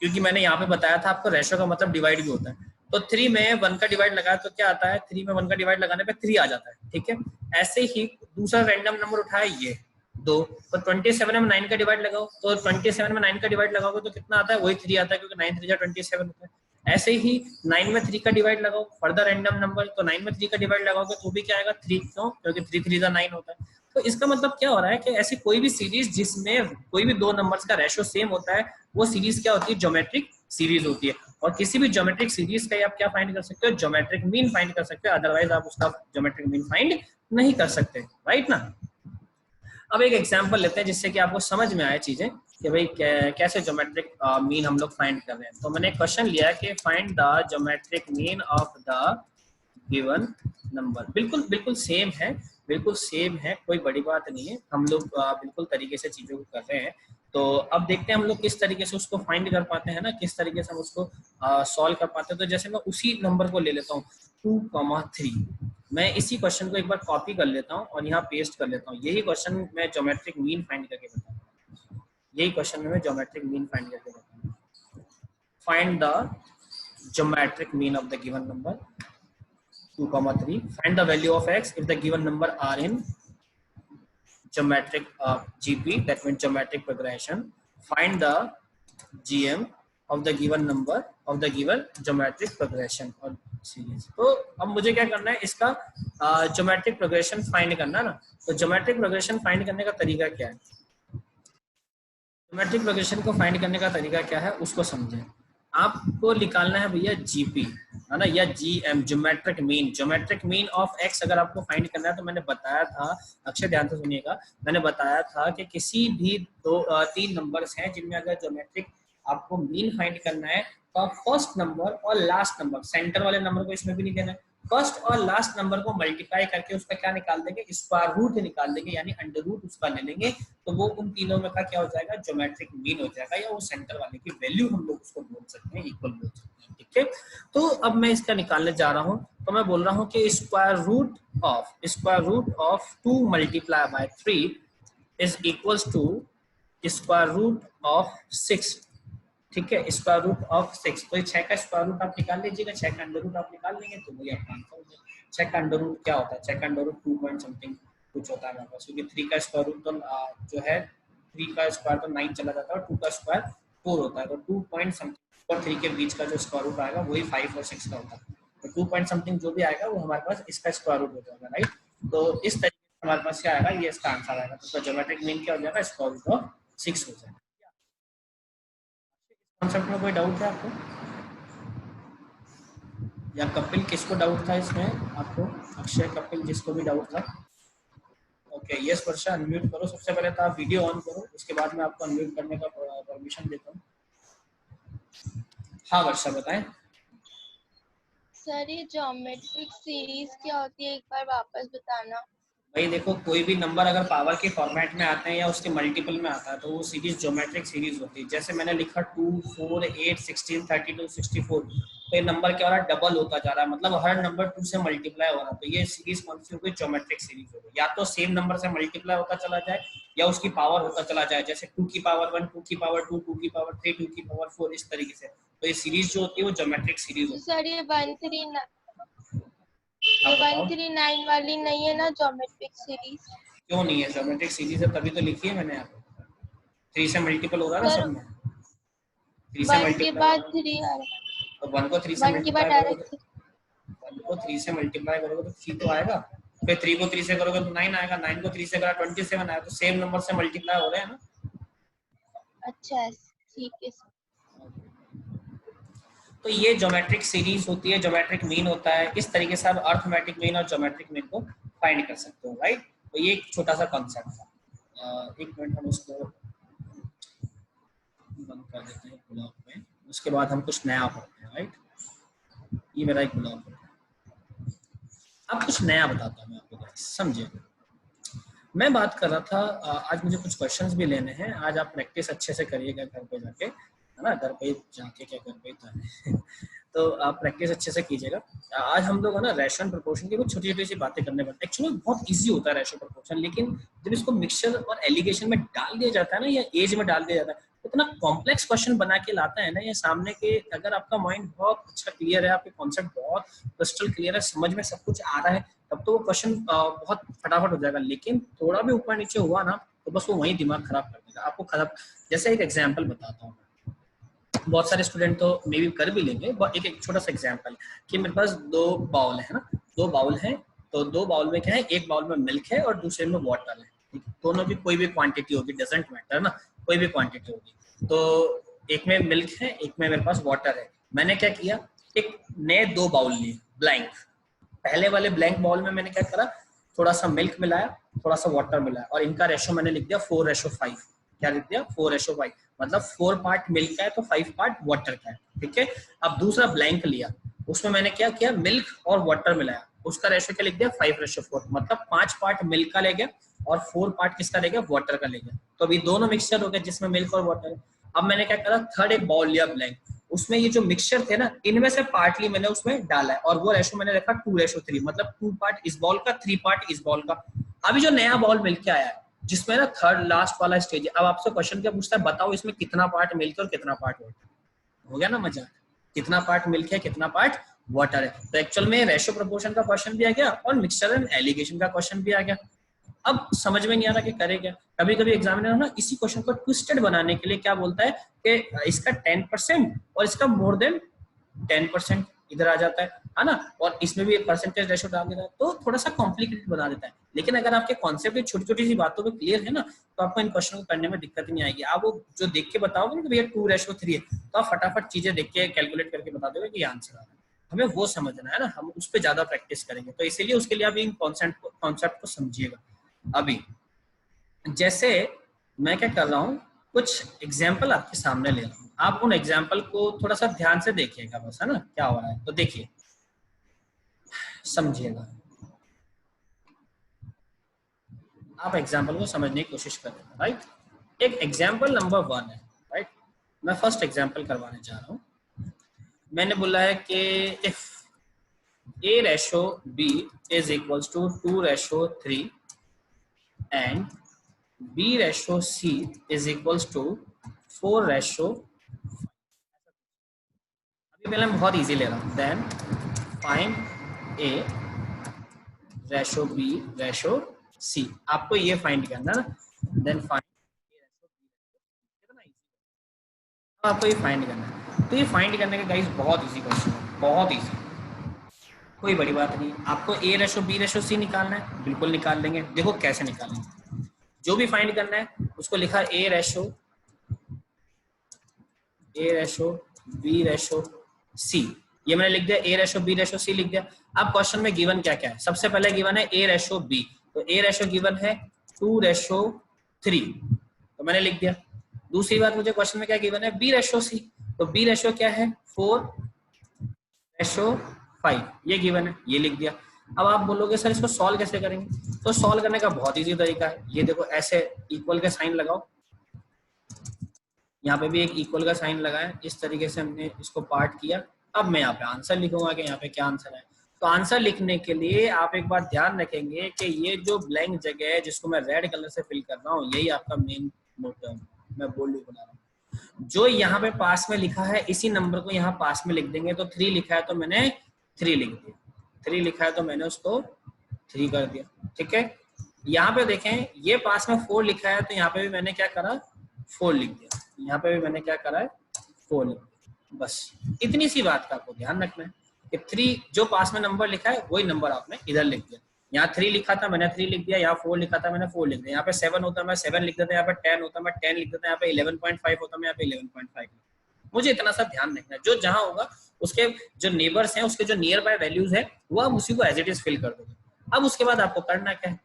क्योंकि मैंने यहाँ पे बताया था आपको रेशो का मतलब डिवाइड भी होता है। तो 3 में 1 का डिवाइड लगाया तो क्या आता है? 3 में 1 का डिवाइड लगाने पे 3 आ जाता है, ठीक है। ऐसे ही दूसरा रैंडम नंबर उठाया ये 2, तो 27 में 9 का डिवाइड लगाओ, तो 27 में 9 का डिवाइड लगाओगे तो कितना आता है? वही 3 आता है, क्योंकि 9 3 27 होता है। ऐसे ही 9 में 3 का डिवाइड लगाओ, फर्दर रैंडम नंबर, तो 9 में 3 का डिवाइड लगाओगे तो भी क्या आएगा? 3, क्यों? क्योंकि 3 3 9 होता है। तो इसका मतलब क्या हो रहा है कि ऐसी कोई भी सीरीज जिसमें कोई भी दो नंबर्स का रेशो सेम होता है, वो सीरीज क्या होती है? ज्योमेट्रिक सीरीज होती है। और किसी भी ज्योमेट्रिक सीरीज का आप क्या फाइंड कर सकते हो, ज्योमेट्रिक मीन फाइंड कर सकते हो, अदरवाइज आप उसका ज्योमेट्रिक मीन फाइंड नहीं कर सकते, राइट ना। अब एक एग्जांपल लेते हैं जिससे कि आपको समझ में आए चीजें कि भाई कैसे ज्योमेट्रिक मीन हम लोग फाइंड कर रहे हैं। तो मैंने एक क्वेश्चन लिया है कि find the geometric mean of the given number. बिल्कुल बिल्कुल सेम है, बिल्कुल सेम है, कोई बड़ी बात नहीं है, हम लोग बिल्कुल तरीके से चीजों को कर रहे हैं। तो अब देखते हैं हम लोग किस तरीके से उसको फाइंड कर पाते हैं ना, किस तरीके से हम उसको सॉल्व कर पाते हैं। तो जैसे मैं उसी नंबर को ले लेता हूँ 2,3, मैं इसी क्वेश्चन को एक बार कॉपी कर लेता हूँ और यहाँ पेस्ट कर लेता हूँ। यही क्वेश्चन मैं ज्योमेट्रिक मीन फाइंड करके बताऊँ, यही क्वेश्चन में मैं ज्योमेट्रिक मीन फाइंड करके बताऊँ। Find the geometric mean of the given number 2,3. Find the value of x if the given number are in geometric GP, that means geometric progression. Find the GM of the given number of the given geometric progression और सीरीज। तो अब मुझे क्या करना है, इसका ज्योमेट्रिक प्रोग्रेशन फाइंड करना है ना। तो ज्योमेट्रिक प्रोग्रेशन फाइंड करने का तरीका क्या है, ज्योमेट्रिक प्रोग्रेशन को फाइंड करने का तरीका क्या है उसको समझें। आपको निकालना है भैया जीपी, है ना, या GM, geometric mean. Geometric mean of x अगर आपको फाइंड करना है तो मैंने बताया था, अक्षय ध्यान से सुनिएगा, मैंने बताया था कि किसी भी 3 नंबर्स हैं जिनमें अगर ज्योमेट्रिक आपको मीन फाइंड करना है तो आप फर्स्ट नंबर और लास्ट नंबर, सेंटर वाले नंबर को इसमें भी नहीं देना है, फर्स्ट और लास्ट नंबर को मल्टीप्लाई करके उसका क्या निकाल देंगे, स्क्वायर रूट निकाल देंगे, यानी अंडर रूट उसका ले लेंगे। तो वो उन तीनों में का क्या हो जाएगा, ज्योमेट्रिक मीन हो जाएगा, या वो सेंटर वाले की वैल्यू हम लोग उसको बोल सकते हैं, इक्वल बोल सकते हैं, ठीक है। तो अब मैं इसका निकालने जा रहा हूँ, तो मैं बोल रहा हूँ कि square root of 2 multiply by 3 is equals to square root of 6, ठीक है, स्क्वायर रूट ऑफ 6। तो 6 का स्क्वायर रूट आप निकाल लीजिएगा, 6 का अंडर रूट आप निकाल लेंगे तो वही आपका आंसर हो जाएगा। 6 का अंडर रूट क्या होता है, 6 का अंडर रूट 2 पॉइंट समथिंग कुछ होता है हमारे पास, क्योंकि 3 का स्क्वायर रूट तो जो है 3 का स्क्वायर तो 9 चला जाता है और 2 का स्क्वायर 4 होता है, तो 2 पॉइंट समथिंग और 3 के बीच का जो स्क्वायर रूट आएगा वही 5 और 6 का होता है। तो 2 पॉइंट समथिंग जो भी आएगा वो हमारे पास इसका स्क्वायर रूट हो जाएगा, राइट। तो इस तरीके से हमारे पास क्या आएगा, ये इसका आंसर आएगा। तो ज्योमेट्रिक मीन क्या हो जाएगा, स्क्वायर रूट ऑफ 6 हो जाएगा। कॉन्सेप्ट में कोई डाउट है आपको, या कपिल किसको डाउट था इसमें आपको, अक्षय, कपिल, जिसको भी डाउट था। ओके, यस वर्षा, अनम्यूट करो। सबसे पहले तो आप वीडियो ऑन करो, उसके बाद मैं आपको अनम्यूट करने का परमिशन देता हूँ। हाँ वर्षा बताएं। सर ये ज्योमेट्रिक सीरीज क्या होती है, एक बार वापस बताना। भाई देखो, कोई भी नंबर अगर पावर के फॉर्मेट में आते हैं या उसके मल्टीपल में आता है तो वो सीरीज ज्योमेट्रिक सीरीज होती है। जैसे मैंने लिखा 2, 4, 8, 16, 32, 64, तो ये नंबर क्या हो रहा है, डबल होता जा रहा है, मतलब हर नंबर 2 से मल्टीप्लाई हो रहा है। तो ये सीरीज कौन सी हो गई, ज्योमेट्रिक सीरीज हो गई। या तो सेम नंबर से मल्टीप्लाई होता चला जाए या उसकी पावर होता चला जाए, जैसे 2 की पावर 1, 2 की पावर 2, 2 की पावर 3, 2 की पावर 4, इस तरीके से। तो ये सीरीज जो होती है वो ज्योमेट्रिक सीरीज होती है। सर ये 139 वाली नहीं है ना ज्योमेट्रिक सीरीज? क्यों नहीं है, ज्योमेट्रिक सीरीज है तभी तो लिखी है मैंने आपको। 3 से मल्टीपल हो रहा है ना सब में, 3 से मल्टीपल के बाद 3 आ रहा है, तो 1 को 3 से मल्टीप्लाई करोगे, 1 को 3 से मल्टीप्लाई करोगे तो 3 तो आएगा, फिर 3 को 3 से करोगे तो 9 आएगा, 9 को 3 से करा 27 आएगा। तो सेम नंबर से मल्टीप्लाई हो रहे हैं ना। अच्छा ठीक है। तो ये ज्योमेट्रिक सीरीज होती है, ज्योमेट्रिक मीन होता है। इस तरीके से आप अर्थमेटिक मीन और ज्योमेट्रिक मीन को फाइंड कर सकते हो, राइट। तो ये एक छोटा सा कॉन्सेप्ट था। एक मिनट हम उसको बंद कर देते हैं ब्लॉग में, उसके बाद हम कुछ नया पढ़ते हैं, राइट। ये मेरा एक ब्लॉग है, अब कुछ नया बताता हूँ मैं आपको, समझिए। मैं बात कर रहा था, आज मुझे कुछ क्वेश्चंस भी लेने हैं। आज आप प्रैक्टिस अच्छे से करिएगा घर पे जाके, है ना, घर पे जाके क्या, घर पे तो तो आप प्रैक्टिस अच्छे से कीजिएगा। आज हम लोग है ना रेशनल प्रोपोर्शन की कुछ छोटी छोटी सी बातें करने पड़ती है। एक्चुअली बहुत इजी होता है रेशनल प्रोपोर्शन, लेकिन जब इसको मिक्सचर और एलिगेशन में डाल दिया जाता है ना, या एज में डाल दिया जाता है, इतना कॉम्प्लेक्स क्वेश्चन बना के लाता है ना ये सामने के। अगर आपका माइंड बहुत अच्छा क्लियर है, आपके कॉन्सेप्ट बहुत क्रिस्टल क्लियर है, समझ में सब कुछ आ रहा है, तब तो वो क्वेश्चन बहुत फटाफट हो जाएगा। लेकिन थोड़ा भी ऊपर नीचे हुआ ना तो बस वो वहीं दिमाग खराब कर देगा आपको। खराब, जैसे एक एग्जाम्पल बताता हूँ, बहुत सारे स्टूडेंट तो मे भी कर भी लेंगे। एक छोटा सा एग्जांपल कि मेरे पास 2 बाउल है ना, 2 बाउल हैं, तो 2 बाउल में क्या है, एक बाउल में मिल्क है और दूसरे में वाटर है। दोनों की कोई भी क्वांटिटी होगी, डजंट मैटर ना, कोई भी क्वांटिटी होगी। तो एक में मिल्क है, एक में मेरे पास वाटर है। मैंने क्या किया, एक नए 2 बाउल लिए ब्लैंक। पहले वाले ब्लैंक बाउल में मैंने क्या करा, थोड़ा सा मिल्क मिलाया, थोड़ा सा वाटर मिलाया, और इनका रेशो मैंने लिख दिया 4:5। क्या लिख दिया, 4:5। मतलब 4 पार्ट मिल्क का है तो 5 पार्ट वाटर का है, ठीक है। अब दूसरा ब्लैंक लिया, उसमें मैंने क्या किया, मिल्क और वाटर मिलाया, उसका रेशो क्या लिख दिया, 5:4। मतलब 5 पार्ट मिल्क का ले गया और 4 पार्ट किसका ले गया, वाटर का ले गया। तो अभी दोनों मिक्सचर हो गए जिसमें मिल्क और वाटर है। अब मैंने क्या करा, थर्ड एक बाउल लिया ब्लैंक, उसमें ये जो मिक्सचर थे ना, इनमें से पार्टली मैंने उसमें डाला है, और वो रेशो मैंने रखा 2:3। मतलब 2 पार्ट इस बॉल का, 3 पार्ट इस बॉल का। अभी जो नया बॉल मिलके आया है, जिसमें ना थर्ड लास्ट वाला स्टेज है, अब आपसे क्वेश्चन क्या पूछता है, बताओ इसमें कितना पार्ट मिल्क और कितना पार्ट वाटर। हो गया ना मजा, कितना पार्ट मिल्क है कितना पार्ट वाटर है। तो एक्चुअल में रेशो प्रोपोर्शन का क्वेश्चन भी आ गया और मिक्सचर एंड एलिगेशन का क्वेश्चन भी आ गया। अब समझ में नहीं आ रहा कि करे क्या। कभी कभी एग्जामिनर ना इसी क्वेश्चन को ट्विस्टेड बनाने के लिए क्या बोलता है कि इसका 10% और इसका मोर देन 10% इधर आ जाता है ना, और इसमें भी एक परसेंटेज रेशो डाल देता है, तो थोड़ा सा कॉम्प्लिकेटेड बना देता है। लेकिन अगर आपके कॉन्सेप्ट छोटी छोटी सी बातों पे क्लियर है ना, तो आपको इन क्वेश्चन को करने में दिक्कत नहीं आएगी। आप वो जो देख के बताओगे ना कि भैया 2:3 है, तो आप फटाफट चीजें देख के कैलकुलेट करके बता दोगे कि आंसर आ रहा है। हमें वो समझना है ना, हम उस पर ज्यादा प्रैक्टिस करेंगे, तो इसीलिए उसके लिए आप इन कॉन्सेप्ट को समझिएगा। अभी जैसे मैं क्या कर रहा हूँ, कुछ एग्जाम्पल आपके सामने ले रहा हूँ, आप उन एग्जाम्पल को थोड़ा सा ध्यान से देखिएगा बस, है ना, क्या हो रहा है। तो देखिए, समझिएगा, आप एग्जाम्पल को समझने की कोशिश करेंगे, राइट। एक एग्जाम्पल नंबर 1 है, राइट। मैं फर्स्ट एग्जाम्पल करवाने जा रहा हूँ। मैंने बोला है कि if A:B is equals to 2:3 and B:C is equals to 4:5। अभी पहले मैं बहुत इजी ले रहा हूँ। देन फाइंड A:B:C, आपको ये फाइंड करना है ना। देन फाइंड कितना इजी, आपको ये फाइंड करना है। तो ये फाइंड करने का गाइस बहुत इजी क्वेश्चन है, बहुत इजी, कोई बड़ी बात नहीं। आपको A:B:C निकालना है, बिल्कुल निकाल लेंगे। देखो कैसे निकालेंगे, जो भी फाइंड करना है उसको लिखा A:B:C, ये मैंने लिख दिया, A:B:C लिख दिया। अब क्वेश्चन में गिवन क्या क्या है, सबसे पहले गिवन है A:B, तो A गिवन है 2:3, तो मैंने लिख दिया। दूसरी बात, मुझे क्वेश्चन में क्या गिवन है, B:C, तो B रेशो क्या है 4:5, ये गिवन है, ये लिख दिया। अब आप बोलोगे सर इसको सॉल्व कैसे करेंगे, तो सॉल्व करने का बहुत इजी तरीका है। ये देखो, ऐसे इक्वल का साइन लगाओ, यहाँ पे भी एक इक्वल का साइन लगाया, इस तरीके से हमने इसको पार्ट किया। अब मैं यहाँ पे आंसर लिखूंगा कि यहाँ पे क्या आंसर है। तो आंसर लिखने के लिए आप एक बात ध्यान रखेंगे कि ये जो ब्लैंक जगह है जिसको मैं रेड कलर से फिल कर रहा हूँ, यही आपका मेन मोटिव है। मैं बोल्ड बना रहा हूँ, जो यहाँ पे पास में लिखा है इसी नंबर को यहाँ पास में लिख देंगे। तो 3 लिखा है तो मैंने 3 लिख दिया, 3 लिखा है तो मैंने उसको 3 कर दिया, ठीक है। यहाँ पे देखें, ये पास में 4 लिखा है तो यहाँ पे भी मैंने क्या करा, 4 लिख दिया। यहाँ पे भी मैंने क्या करा है, 4 लिख दिया। बस इतनी सी बात का आपको ध्यान रखना है कि 3 जो पास में नंबर लिखा है वही नंबर आपने इधर लिख दिया। यहाँ 3 लिखा था मैंने 3 लिख दिया, यहाँ 4 लिखा था मैंने 4 लिख दिया। यहाँ पे 7 होता मैं 7 लिख देता, यहाँ पे 10 होता मैं 10 लिख देता, यहाँ पे 11.5 होता मैं यहाँ पे 11.5। मुझे इतना सा ध्यान रखना है, जो जहां होगा उसके जो नेबर्स हैं उसके जो नियर बाय वैल्यूज है वो आप उसी को एज इट इज फिल कर दोगे। अब उसके बाद आपको करना क्या है,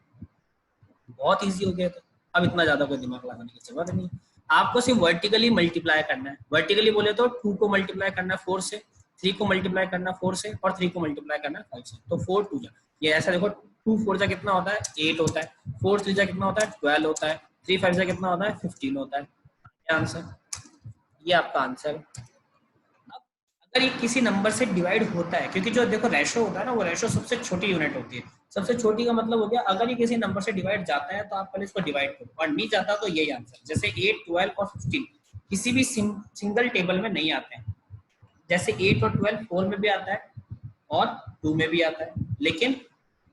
बहुत ईजी हो गया। तो अब इतना ज्यादा कोई दिमाग लगाने की जरूरत नहीं है, आपको सिर्फ वर्टिकली मल्टीप्लाई करना है। वर्टिकली बोले तो 2 को मल्टीप्लाई करना है 4 से, 3 को मल्टीप्लाई करना है 4 से, और 3 को मल्टीप्लाई करना है 5 से। तो 4 2 जा, ये ऐसा देखो, 2 4 जा कितना होता है 8 होता है, 4 3 जा कितना होता है 12 होता है, 3 5 जा कितना होता है 15 होता है। क्या आंसर, ये आपका आंसर। अब अगर ये किसी नंबर से डिवाइड होता है, क्योंकि जो देखो रेशो होता है ना, वो रेशो सबसे छोटी यूनिट होती है। सबसे छोटी का मतलब हो गया, अगर ये किसी नंबर से डिवाइड जाता है तो आप पहले इसको डिवाइड करो, और नहीं जाता तो यही आंसर। जैसे 8 12 और 15 किसी भी सिंगल टेबल में नहीं आते हैं। जैसे 8 और 12 4 में भी आता है और 2 में भी आता है, लेकिन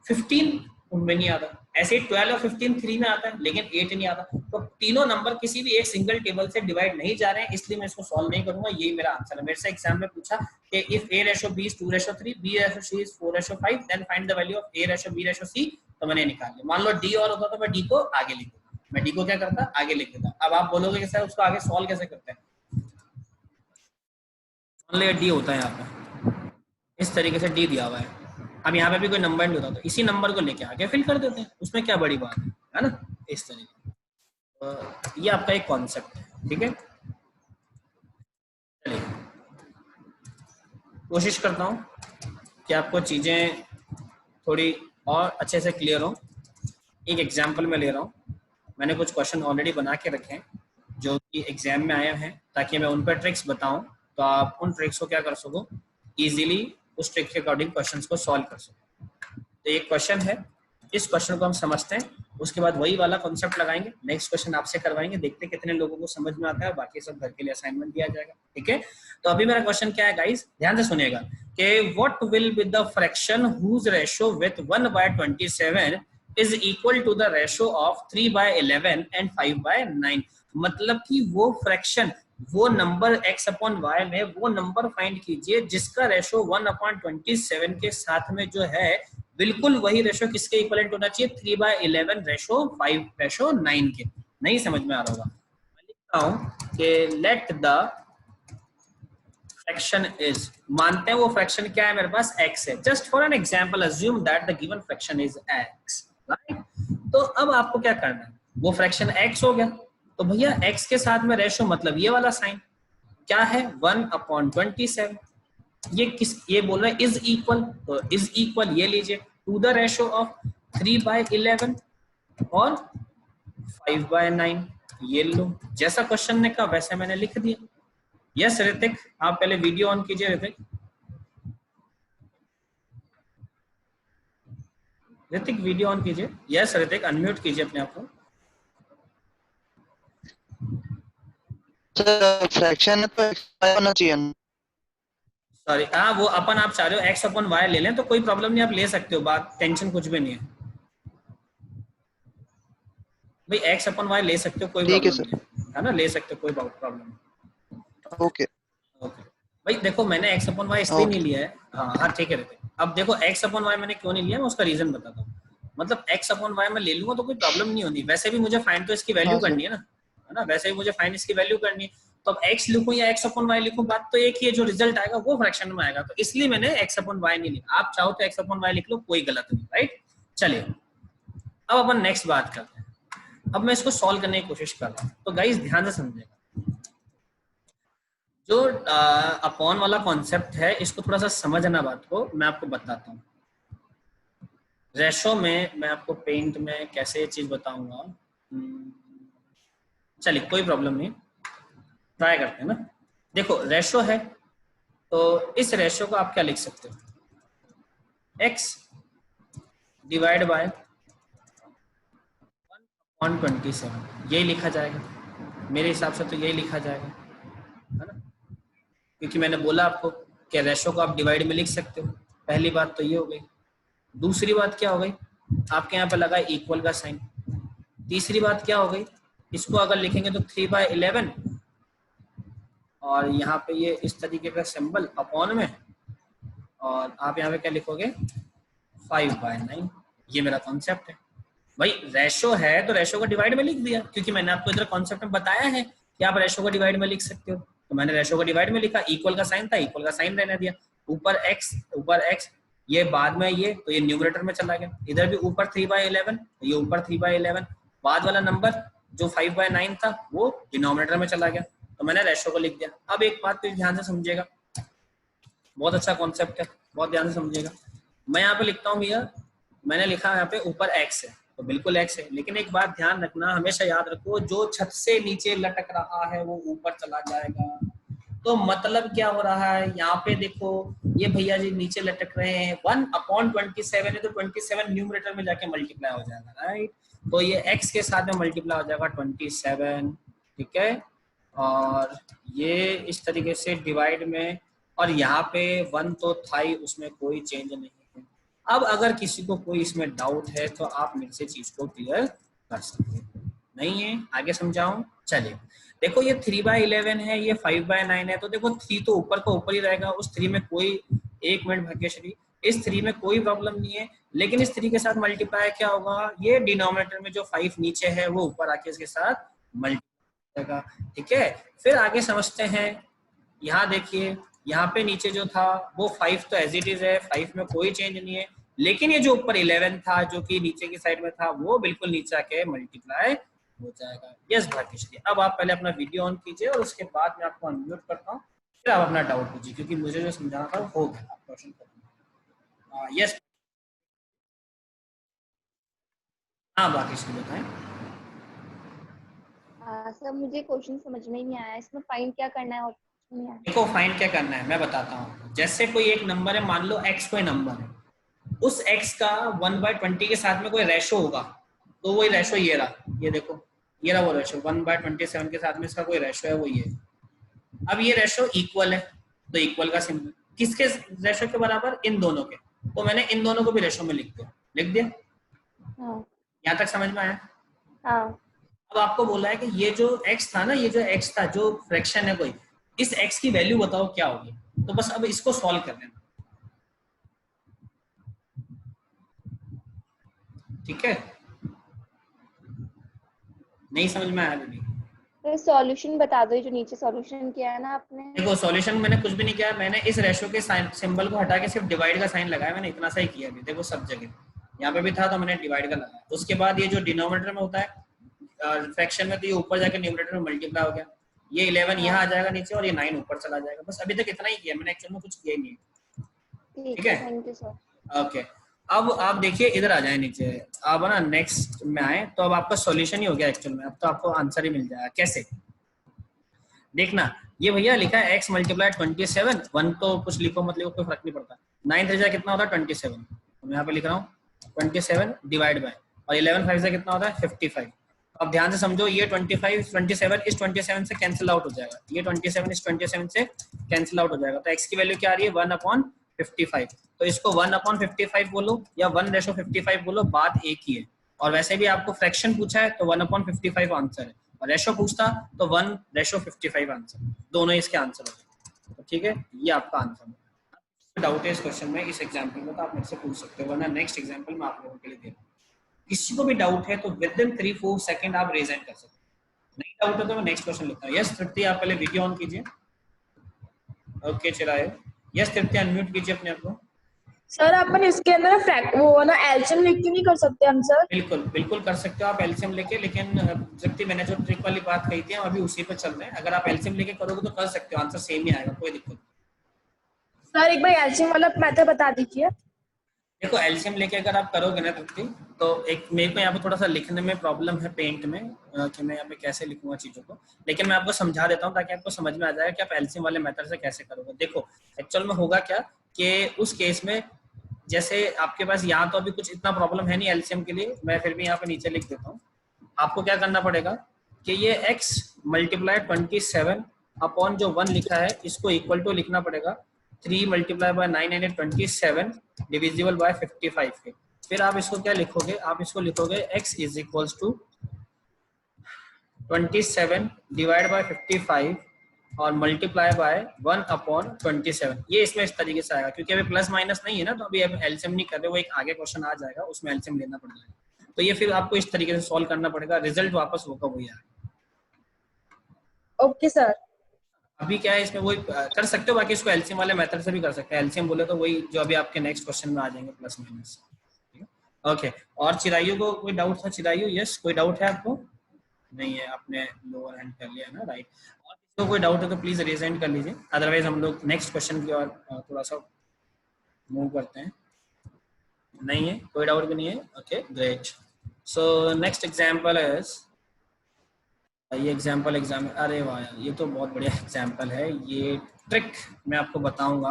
15 उनमें नहीं आता। ऐसे 12 और 15 3 में आता है, लेकिन 8 नहीं आता। तो तीनों नंबर किसी भी एक सिंगल टेबल से डिवाइड नहीं जा रहे हैं, इसलिए मैं इसको सॉल्व नहीं करूंगा। यही मेरा आंसर है। मेरे से एग्जाम में पूछा कि if A:B is 2:3, B:C is 4:5, then find the value of A:B:C, तो मैंने निकाल लिया। मान लो D और होता तो मैं D को आगे लिख देता, मैं D को क्या करता आगे लिख देता। अब आप बोलोगे कि सर उसको आगे सॉल्व कैसे करते हैं, मान लो डी होता है यहाँ पे, इस तरीके से डी दिया हुआ है। अब यहाँ पे भी कोई नंबर नहीं होता तो इसी नंबर को लेके आगे फिल कर देते हैं, उसमें क्या बड़ी बात है ना, इस तरीके। तो ये आपका एक कॉन्सेप्ट है, ठीक है। चलिए कोशिश करता हूँ कि आपको चीज़ें थोड़ी और अच्छे से क्लियर हो। एक एग्जाम्पल मैं ले रहा हूँ, मैंने कुछ क्वेश्चन ऑलरेडी बना के रखे हैं जो कि एग्जाम में आए हैं, ताकि मैं उन पर ट्रिक्स बताऊं तो आप उन ट्रिक्स को क्या कर सको, इजीली उस ट्रिक के अकॉर्डिंग क्वेश्चंस को सॉल्व कर सको। तो एक क्वेश्चन है, इस क्वेश्चन को हम समझते हैं, उसके बाद वही वाला कॉन्सेप्ट लगाएंगे, नेक्स्ट क्वेश्चन आपसे करवाएंगे, देखते हैं कितने लोगों को समझ में आता है, बाकी सब घर के लिए असाइनमेंट दिया जाएगा, ठीक है। तो अभी मेरा क्वेश्चन क्या है गाइस, ध्यान से सुनिएगा कि what will be the fraction whose ratio with 1/27 is equal to the ratio of 3/11 and 5/9। मतलब कि वो फ्रैक्शन, वो नंबर x अपॉन y में वो नंबर फाइंड कीजिए जिसका रेशो 1/27 के साथ में जो है बिल्कुल वही रेशो किसके इक्वलेंट होना चाहिए, 3/11 रेशो 5/9 के। नहीं समझ में आ रहा होगा, मैं लिखता हूं कि लेट द फ्रैक्शन इज, मानते हैं वो फ्रैक्शन क्या है मेरे पास, x है। Just for an example assume that the given fraction is x, right. तो अब आपको क्या करना है, वो फ्रैक्शन x हो गया, तो भैया x के साथ में रेशो मतलब ये वाला साइन क्या है, 1/27। ये किस, ये बोल रहा है इज इक्वल, तो इज इक्वल ये लीजिए टू द रेशो ऑफ 3/11 और 5/9, ये लो। जैसा क्वेश्चन ने कहा वैसे मैंने लिख दिया। यस ऋतिक, आप पहले वीडियो ऑन कीजिए। ऋतिक वीडियो ऑन कीजिए। यस ऋतिक, अनम्यूट कीजिए अपने आप को। फ्रैक्शन है तो होना चाहिए। सॉरी, हाँ वो अपन आप चाह रहे हो x अपॉन y ले लें तो कोई प्रॉब्लम नहीं, आप ले सकते हो, बात टेंशन कुछ भी नहीं है भाई, x अपॉन y ले सकते हो, कोई प्रॉब्लम नहीं है ना, ले सकते हो, कोई प्रॉब्लम नहीं। ओके ओके भाई देखो, मैंने x अपॉन y इसलिए नहीं लिया है, हाँ ठीक है ऋतिक। अब देखो x अपॉन y मैंने क्यों नहीं लिया, मैं उसका रीजन बताता हूँ। मतलब x अपॉन y मैं ले लूंगा तो कोई प्रॉब्लम नहीं होनी, वैसे भी मुझे फाइंड तो इसकी वैल्यू करनी है ना, वैसे भी मुझे फाइंड इसकी वैल्यू करनी है। तो अब x लिखूं या x अपॉन y लिखूं, बात तो एक ही है, जो रिजल्ट आएगा वो फ्रैक्शन में आएगा, तो इसलिए मैंने x अपॉन y नहीं लिखा। आप चाहो तो x अपॉन y लिख लो, कोई गलत नहीं, राइट। चलिए अब अपन नेक्स्ट बात करते हैं। अब मैं इसको सॉल्व करने की कोशिश कर रहा हूँ, तो गाइस ध्यान से समझेगा, जो अपॉन वाला कॉन्सेप्ट है इसको थोड़ा सा समझना, बात को मैं आपको बताता हूँ। रेशो में मैं आपको पेंट में कैसे ये चीज बताऊंगा, चलिए कोई प्रॉब्लम नहीं, ट्राई करते हैं ना। देखो रेशो है, तो इस रेशो को आप क्या लिख सकते हो, x डिवाइड बाय 1/27, यही लिखा जाएगा मेरे हिसाब से, तो यही लिखा जाएगा, है ना, क्योंकि मैंने बोला आपको कि रेशो को आप डिवाइड में लिख सकते हो। पहली बात तो ये हो गई। दूसरी बात क्या हो गई, आपके यहाँ पे लगा इक्वल का साइन। तीसरी बात क्या हो गई, इसको अगर लिखेंगे तो 3/11 और यहाँ पे ये इस तरीके का सिंबल अपॉन में, और आप यहाँ पे क्या लिखोगे 5/9। ये मेरा कॉन्सेप्ट है भाई। रेशो है तो रेशो को डिवाइड में लिख दिया, क्योंकि मैंने आपको इधर कॉन्सेप्ट में बताया है कि आप रेशो को डिवाइड में लिख सकते हो, तो मैंने रेशो को डिवाइड में लिखा। इक्वल का साइन था, इक्वल का साइन रहने दिया, ऊपर x, ये बाद में ये, तो ये न्यूमरेटर में चला गया। इधर भी ऊपर 3/11, ये ऊपर 3/11, बाद वाला नंबर जो 5/9 था वो डिनोमिनेटर में चला गया, तो मैंने रेशो को लिख दिया। अब एक बात तो ध्यान से समझिएगा, बहुत अच्छा कॉन्सेप्ट है, बहुत ध्यान से समझिएगा। मैं यहाँ पे लिखता हूँ भैया, मैंने लिखा यहाँ पे ऊपर x है, तो बिल्कुल x है, लेकिन एक बात ध्यान रखना, हमेशा याद रखो, जो छत से नीचे लटक रहा है वो ऊपर चला जाएगा। तो मतलब क्या हो रहा है, यहाँ पे देखो ये भैया जी नीचे लटक रहे हैं, 1/27 है, तो 27 न्यूमरेटर में जाके मल्टीप्लाई हो जाएगा, राइट। तो ये x के साथ में मल्टीप्लाई हो जाएगा 27, ठीक है, और ये इस तरीके से डिवाइड में, और यहाँ पे 1 तो था ही, उसमें कोई चेंज नहीं है। अब अगर किसी को कोई इसमें डाउट है तो आप मेरे से चीज को क्लियर कर सकते हैं, नहीं है आगे समझाऊं। चलिए देखो, ये 3/11 है, ये 5/9 है, तो देखो 3 तो ऊपर का ऊपर ही रहेगा, उस 3 में कोई, एक मिनट भाग्यश्री, इस 3 में कोई प्रॉब्लम नहीं है, लेकिन इस 3 के साथ मल्टीप्लाई क्या होगा, ये डिनोमिनेटर में जो 5 नीचे है वो ऊपर आके इसके साथ मल्टीप्लाई, ठीक है। फिर आगे समझते हैं, यहाँ देखिए यहाँ पे नीचे जो था वो 5 तो एज इट इज है, 5 में कोई चेंज नहीं है, लेकिन ये जो ऊपर 11 था जो कि नीचे की साइड में था वो बिल्कुल नीचे आके मल्टीप्लाई हो जाएगा। यस भाग्यश्री, अब आप पहले अपना वीडियो ऑन कीजिए और उसके बाद मैं आपको अनम्यूट करता हूँ, फिर आप अपना डाउट पूछिए, क्योंकि मुझे जो समझाना था वो हो गया। आप क्वेश्चन करेंगे। यस हाँ भाग्यश्री बताएं। सर मुझे क्वेश्चन समझ में ही नहीं आया, इसमें फाइंड क्या करना है और कुछ नहीं आया। देखो फाइंड क्या करना है मैं बताता हूँ। जैसे कोई एक नंबर है, मान लो x कोई नंबर है, उस x का 1/20 के साथ में कोई रेशो होगा, तो वही रेशो ये रहा, ये देखो ये रहा वो रेशो 1/27 के साथ में इसका कोई रेशो है वो ये। अब ये रेशो इक्वल है तो इक्वल का सिंबल किसके रेशो के बराबर, इन दोनों के, तो मैंने इन दोनों को भी रेशो में लिख दिया। हाँ यहाँ तक समझ में आया? हाँ अब आपको बोला है कि ये जो x था ना, ये जो x था जो फ्रैक्शन है कोई, इस x की वैल्यू बताओ क्या होगी, तो बस अब इसको सॉल्व कर लेना। ठीक है, नहीं समझ में आया दीदी? तो सॉल्यूशन बता दो, जो नीचे सॉल्यूशन किया है ना आपने। देखो सॉल्यूशन मैंने कुछ भी नहीं किया, मैंने इस रेशो के साइन सिंबल को हटा के सिर्फ डिवाइड का साइन लगाया, मैंने इतना सा ही किया अभी। देखो सब जगह यहाँ पे भी था तो मैंने डिवाइड का लगाया। उसके बाद ये जो डिनोमिनेटर में होता है फ्रैक्शन में, तो ये ऊपर जाकर न्यूमरेटर में मल्टीप्लाई हो गया, ये 11 यहाँ आ जाएगा नीचे और ये 9 ऊपर चला जाएगा। बस अभी तक इतना ही किया मैंने, एक्चुअल में कुछ किया ही नहीं। ठीक है, थैंक यू सर। ओके। अब आप देखिए इधर आ जाए नीचे, आप ना नेक्स्ट में आए तो अब आपका सॉल्यूशन ही हो गया एक्चुअल में। अब तो आपको आंसर ही मिल जाएगा। कैसे देखना, ये भैया लिखा है x मल्टीप्लाई 27, 1 तो कुछ लिखो मत लिखो कोई फर्क नहीं पड़ता। 9 3 कितना होता है 27, तो मैं यहाँ पे लिख रहा हूँ 27 डिवाइड बाय, और 11 5 से कितना होता है 55। अब ध्यान से समझो, ये 27 इस 27 से कैंसिल आउट हो जाएगा, ये 27 इस 27 से कैंसिल आउट हो जाएगा, तो x की वैल्यू क्या आ रही है 1/55। तो इसको 1/55 बोलो या 1:55 बोलो, बात एक ही है। और वैसे भी आपको फ्रैक्शन पूछा है तो 1/55 आंसर है, और रेशो पूछता तो 1:55 आंसर, दोनों इसके आंसर होते। तो ठीक है, ये आपका आंसर है। डाउट है इस क्वेश्चन में, इस एग्जांपल में, तो आप मेरे से पूछ सकते हो, वरना नेक्स्ट एग्जांपल मैं आप लोगों के लिए दे रहा हूँ। किसी को भी डाउट है तो विद इन 3-4 सेकंड आप रेज हैंड कर सकते हो। नहीं डाउट है तो मैं नेक्स्ट क्वेश्चन लिखता हूँ। यस तृप्ति, आप पहले वीडियो ऑन कीजिए। ओके चलाए। यस तृप्ति, अनम्यूट कीजिए अपने आप को। सर अपन इसके अंदर वो ना एल्शियम लिख के नहीं कर सकते हम सर? बिल्कुल बिल्कुल कर सकते हो आप एल्शियम लेके, लेकिन तृप्ति मैंने जो ट्रिक वाली बात कही थी हम अभी उसी पे चल रहे हैं। अगर आप एल्शियम लेके करोगे तो कर सकते हो, आंसर सेम ही आएगा, कोई दिक्कत नहीं। सर एक बार एल्शियम वाला मेथड बता दीजिए। देखो एल्शियम लेके अगर आप करोगे ना तृप्ति, तो एक मेरे को यहाँ पे थोड़ा सा लिखने में प्रॉब्लम है पेंट में, कि मैं यहाँ पे कैसे लिखूंगा चीजों को, लेकिन मैं आपको समझा देता हूँ ताकि आपको समझ में आ जाए कि आप एल्शियम वाले मेथड से कैसे करोगे। देखो एक्चुअल में होगा क्या कि उस केस में जैसे आपके पास यहाँ तो अभी कुछ इतना प्रॉब्लम है नहीं एलसीएम के लिए, मैं फिर भी यहाँ पे नीचे लिख देता हूँ। आपको क्या करना पड़ेगा कि ये x मल्टीप्लाई 27 अपॉन जो 1 लिखा है इसको इक्वल टू लिखना पड़ेगा 3 मल्टीप्लाई बाय 927 डिविजिबल बाय 55 के। फिर आप इसको क्या लिखोगे, आप इसको लिखोगे x is equals to 27 divide by 55 और मल्टीप्लाई बाय 1 अपॉन 27। ये इसमें इस तरीके से आएगा, क्योंकि अभी प्लस माइनस नहीं है ना, तो अभी एलसीएम नहीं कर रहे, वो एक आगे क्वेश्चन आ जाएगा उसमें एलसीएम लेना पड़ जाएगा। तो ये फिर आपको इस तरीके से सॉल्व करना पड़ेगा, रिजल्ट वापस होगा वही आएगा। Okay sir. अभी क्या है इसमें वही कर सकते हो, बाकी इसको एलसीएम वाले मेथड से भी कर सकते हैं। एलसीएम बोले तो वही जो अभी आपके नेक्स्ट क्वेश्चन में आ जाएंगे प्लस माइनस। ओके, और चिराइयों को कोई डाउट था? चिराइयों यस, कोई डाउट है आपको? नहीं है, आपने लोअर हैंड कर लिया ना, राइट। और किसी को कोई डाउट है तो प्लीज रेज हैंड कर लीजिए, अदरवाइज हम लोग नेक्स्ट क्वेश्चन की ओर थोड़ा सा मूव करते हैं। नहीं है, कोई डाउट भी नहीं है। Okay great. So next example is, ये एग्जांपल अरे वाह यार, ये तो बहुत बढ़िया एग्जांपल है। ये ट्रिक मैं आपको बताऊंगा,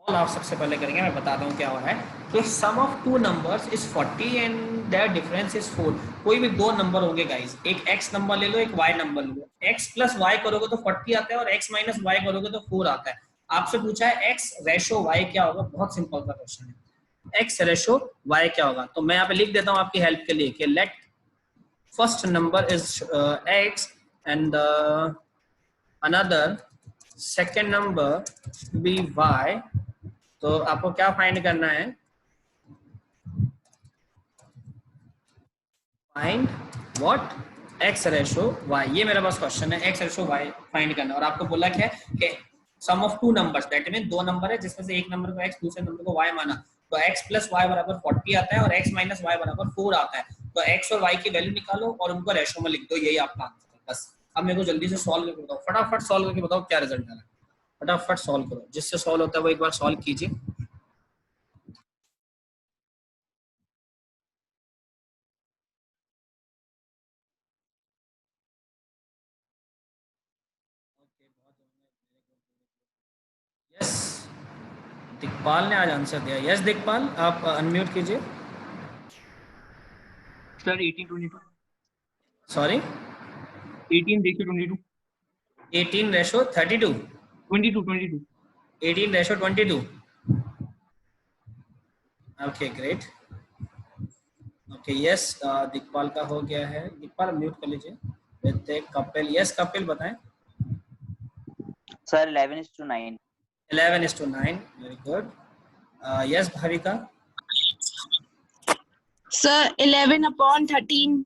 आप सबसे पहले करेंगे, मैं बताता हूँ क्या हो रहा है। तो sum of two numbers is 40 and their difference is 4। कोई भी दो नंबर होंगे गाइस, एक x नंबर ले लो, एक y नंबर ले लो। x प्लस y करोगे तो 40 आता है और x माइनस y करोगे तो 4 आता है। आपसे पूछा है x रेशो y क्या होगा, बहुत सिंपल सा क्वेश्चन है। x रेशो y क्या होगा, तो मैं यहाँ पे लिख देता हूँ आपकी हेल्प के लिए कि let first number is x and another second number be y। तो आपको क्या फाइंड करना है, find what x ratio y, ये मेरा पास क्वेश्चन है, एक्स रेशो वाई फाइंड करना है। और आपको बोला क्या है कि sum of two numbers, that mean दो नंबर है जिसमें से एक नंबर को एक्स दूसरे नंबर को वाई माना, तो एक्स प्लस वाई बराबर 40 आता है और एक्स माइनस वाई बराबर 4 आता है। तो एक्स और वाई की वैल्यू निकालो और उनको रेशो में लिख दो, यही आपका आंसर है बस। अब मेरे को जल्दी से सॉल्व करके बताओ, फटाफट सॉल्व करके बताओ क्या रिजल्ट आ रहा है, फटाफट सॉल्व करो, जिससे सॉल्व होता है वो एक बार सॉल्व कीजिए। यस, दिखपाल ने आज आंसर दिया। यस दिखपाल, आप अनम्यूट कीजिए। Sir 18:22 sorry 18:22 18 ratio 32 22 18 ratio 22। Okay great, okay yes Dikhpal का हो गया है। दिखपाल म्यूट कर लीजिए। ऋतिक, कपिल, यस कपिल बताएं। Sir 11:9 11:9, very good. Yes Bhavika. Sir 11/13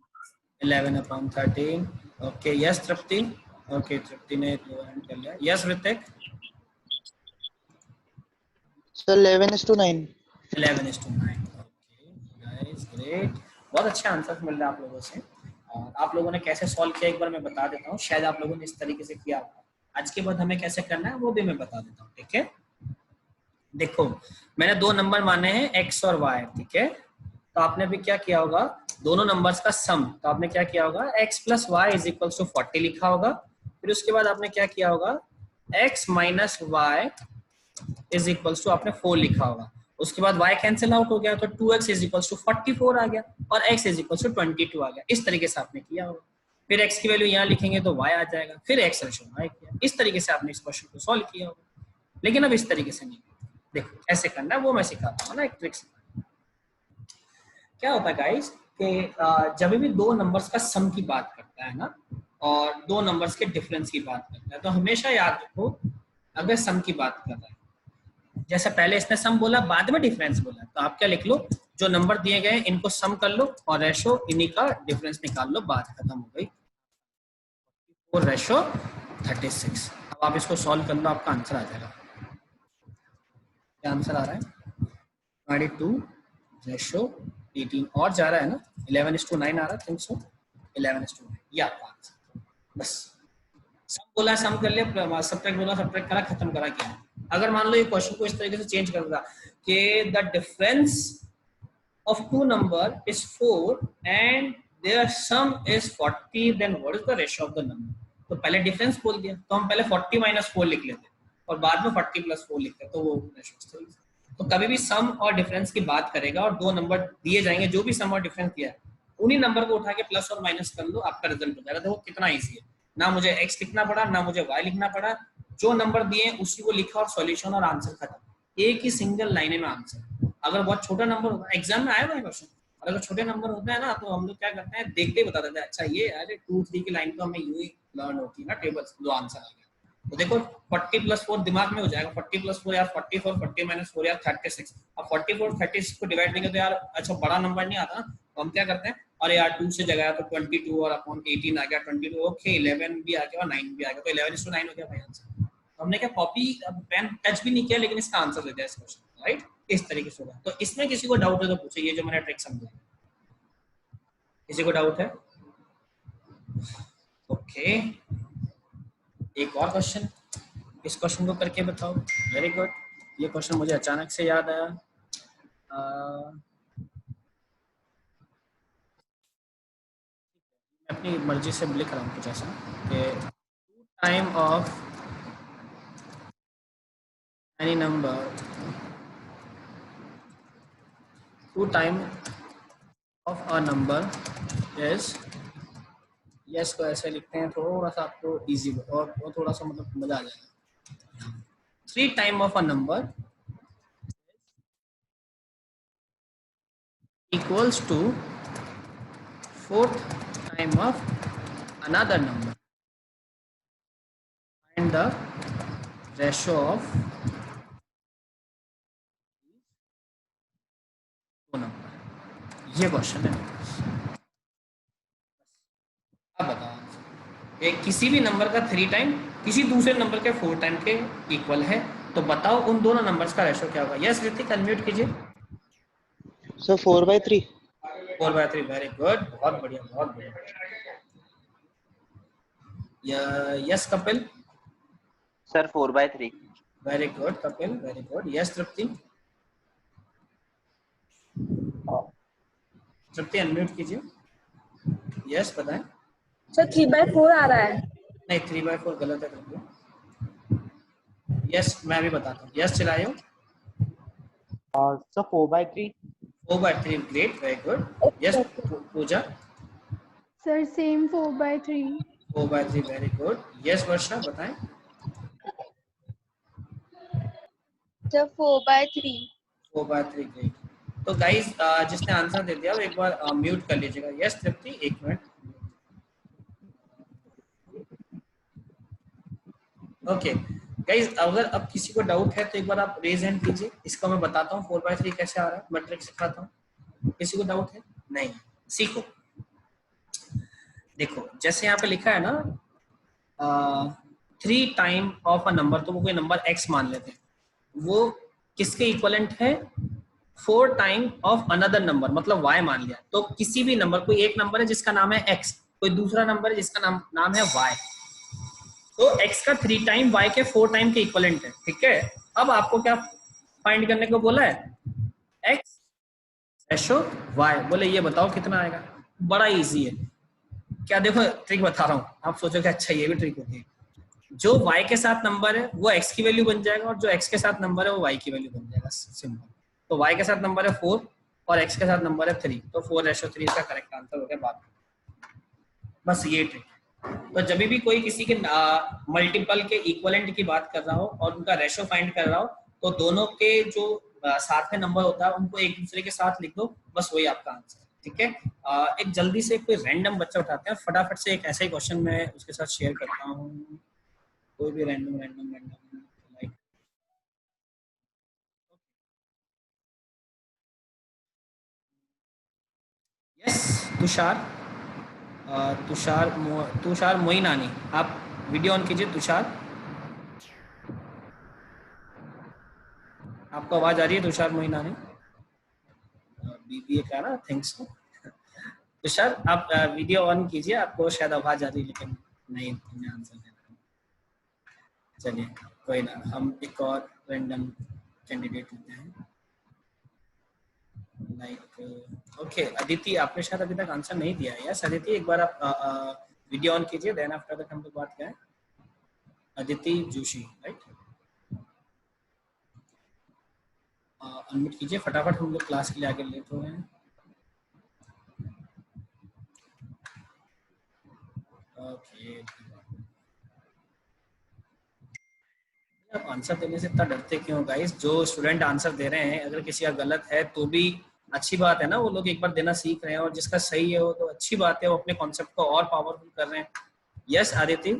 11/13, okay yes Tripti. Okay Tripti ने हैंड कर लिया। Yes Ritik. Sir 11:9 11:9, okay guys great, बहुत अच्छे आंसर्स मिल रहे हैं आप लोगों से। और आप लोगों ने कैसे सॉल्व किया एक बार मैं बता देता हूँ, शायद आप लोगों ने इस तरीके से किया होगा। आज के बाद हमें कैसे करना है वो भी मैं बता देता हूँ, ठीक है। देखो मैंने दो नंबर माने हैं एक्स और वाई, ठीक है। तो आपने भी क्या किया होगा, दोनों नंबर्स का सम, तो आपने क्या किया होगा x plus y is equal to 40 लिखा होगा। फिर उसके बाद आपने क्या किया होगा, x minus y is equal to आपने 4 लिखा होगा। उसके बाद y कैंसिल आउट हो गया तो 2x इज इक्वल टू 44 आ गया और x इज इक्वल टू 22 आ गया। इस तरीके से आपने किया होगा। फिर x की वैल्यू यहाँ लिखेंगे तो y आ जाएगा, फिर x रेशो y किया। इस तरीके से आपने इस क्वेश्चन को सॉल्व किया होगा। लेकिन अब इस तरीके से नहीं, देखो कैसे करना है वो मैं सिखाता हूँ ना, एक ट्रिक। क्या होता है गाइस कि जब भी दो नंबर्स का सम की बात करता है ना और दो नंबर्स के डिफरेंस की बात करता है, तो हमेशा याद रखो अगर सम की बात कर रहा है, जैसे पहले इसने सम बोला बाद में डिफरेंस बोला, तो आप क्या लिख लो, जो नंबर दिए गए इनको सम कर लो और रेशो इन्हीं का डिफरेंस निकाल लो, बात खत्म हो गई। 4 रेशो 36। अब आप इसको सॉल्व कर लो, आपका आंसर आ जाएगा। क्या आंसर आ रहा है, 22 रेशो 18 और जा रहा है ना, 11:9 आ रहा है, थिंक सो 11:9, ये आपका आंसर। बस सम बोला सम कर लिया, सब्ट्रैक्ट बोला सब्ट्रैक्ट करा, खत्म करा किया। अगर मान लो ये क्वेश्चन को इस तरीके से चेंज कर देगा कि the difference of two number is 4 and their sum is 40, then what is the ratio of the number. तो पहले डिफरेंस बोल दिया तो हम पहले 40 माइनस 4 लिख लेते और बाद में 40 प्लस 4 लिखते, तो वो रेशियो। तो कभी भी सम और डिफरेंस की बात करेगा और दो नंबर दिए जाएंगे, जो भी सम और डिफरेंस दिया है उन्हीं नंबर को उठा के प्लस और माइनस कर लो, आपका रिजल्ट हो जाएगा। देखो कितना इजी है, ना मुझे x लिखना पड़ा ना मुझे y लिखना पड़ा, जो नंबर दिए उसी को लिखा और सॉल्यूशन और आंसर खत्म, एक ही सिंगल लाइन में आंसर। अगर बहुत छोटा नंबर होता है, एग्जाम में आया हुआ है क्वेश्चन, और अगर छोटे नंबर होता है ना तो हम लोग क्या करते हैं, देखते ही बता देते हैं, अच्छा ये अरे 2 3 की लाइन तो हमें यूं ही लर्न होती है ना, टेबल्स, जो आंसर आ गया। तो देखो 40 प्लस 4 दिमाग में हो जाएगा, 40 प्लस 4 यार 44, 40 माइनस 4 यार 36। अब 44 36 को डिवाइड करेंगे तो यार अच्छा बड़ा नंबर नहीं आता ना, तो हम क्या करते हैं, अरे यार 2 से जगह तो 22 और अपॉन 18 आ गया, 22 ओके 11 भी आ गया और 9 भी आ गया, तो 11:9 हो गया भाई आंसर। तो हमने क्या कॉपी पेन टच भी नहीं किया, लेकिन इसका आंसर दे दिया इस क्वेश्चन, राइट। इस तरीके से होगा। तो इसमें किसी को डाउट है तो पूछे, ये जो मैंने ट्रिक समझाया, किसी को डाउट है? ओके एक और क्वेश्चन, इस क्वेश्चन को करके बताओ। वेरी गुड, ये क्वेश्चन मुझे अचानक से याद आया। मैं अपनी मर्जी से लिख रहा हूँ कुछ ऐसा कि time of any number, two time of a number is, yes को ऐसे लिखते हैं, थोड़ा सा आपको इजी और थोड़ा सा मतलब मजा आ जाएगा। 3 time of a number equals to 4th time of another number, find the ratio of दो नंबर। ये क्वेश्चन है। अब बताओ आंसर। एक किसी भी नंबर का 3 टाइम किसी दूसरे नंबर के 4 टाइम के इक्वल है, तो बताओ उन दोनों नंबर्स का रेशो क्या होगा। यस ऋतिक अनम्यूट कीजिए। सर 4/3। 4/3 वेरी गुड, बहुत बढ़िया बहुत बढ़िया। Yes Kapil. Sir 4/3। Very good Kapil, very good. Yes Tripti. Tripti unmute कीजिए। यस बताएं। सर 3/4 आ रहा है। नहीं 3/4 गलत है तृप्ति। यस मैं भी बताता हूँ। यस चिल्लाइयो। Sir 4/3। 4/3 great, very good. Yes Pooja. Sir same 4/3। 4/3 very good. Yes Varsha बताएं। सर 4/3। 4/3 ग्रेट। तो गाइस जिसने आंसर दे दिया वो एक बार म्यूट कर लीजिएगा। यस तृप्ति एक मिनट। ओके गाइस, अगर अब किसी को डाउट है तो एक बार आप रेज हैंड कीजिए। इसका मैं बताता हूँ 4/3 कैसे आ रहा है, मैं ट्रिक सिखाता हूँ। किसी को डाउट है? नहीं, सीखो। देखो जैसे यहाँ पे लिखा है ना 3 टाइम ऑफ अ नंबर, तो वो कोई नंबर x मान लेते हैं, वो किसके इक्वलेंट है? 4 टाइम ऑफ अनदर नंबर, मतलब y मान लिया। तो किसी भी नंबर, कोई एक नंबर है जिसका नाम है x, कोई दूसरा नंबर है जिसका नाम है y, तो x का 3 टाइम y के 4 टाइम के इक्वलेंट है। ठीक है, अब आपको क्या फाइंड करने को बोला है? x ratio y। बोले ये बताओ कितना आएगा। बड़ा इजी है। क्या देखो ट्रिक बता रहा हूँ, आप सोचोगे अच्छा ये भी ट्रिक होती है। जो y के साथ नंबर है वो x की वैल्यू बन जाएगा, और जो x के साथ नंबर है वो y की वैल्यू बन जाएगा। सिंपल। तो y के साथ नंबर है 4 और x के साथ नंबर है 3, तो 4/3 इसका करेक्ट आंसर हो गया। बात बस ये ट्रिक। तो जब भी कोई किसी के मल्टीपल के इक्वलेंट की बात कर रहा हो और उनका रेशो फाइंड कर रहा हो, तो दोनों के जो साथ में नंबर होता है उनको एक दूसरे के साथ लिख दो, बस वही आपका आंसर। ठीक है, एक जल्दी से कोई रैंडम बच्चा उठाते हैं, फटाफट से एक ऐसा ही क्वेश्चन मैं उसके साथ शेयर करता हूँ। कोई भी random like yes Tushar. Tushar Moinani, आप वीडियो ऑन कीजिए। तुषार आपको आवाज आ रही है? तुषार मोइनानी बीबीए का ना, थिंक्स सो। तुषार आप वीडियो ऑन कीजिए, आपको शायद आवाज आ रही है लेकिन नहीं आंसर दे रहा। चलिए कोई ना, हम एक और रैंडम कैंडिडेट लेते हैं। लाइक ओके अदिति, आपने शायद अभी तक आंसर नहीं दिया है। यस अदिति, एक बार आप वीडियो ऑन कीजिए, देन आफ्टर दैट हम लोग बात करें। अदिति जोशी राइट, अनम्यूट कीजिए फटाफट, हम लोग क्लास के लिए आगे लेट हो रहे हैं। ओके आप आंसर देने से इतना डरते क्यों गाइस? जो स्टूडेंट आंसर दे रहे हैं अगर किसी का गलत है तो भी अच्छी बात है ना, वो लोग एक बार देना सीख रहे हैं, और जिसका सही है वो तो अच्छी बात है, वो अपने कॉन्सेप्ट को और पावरफुल कर रहे हैं। यस आदित्य,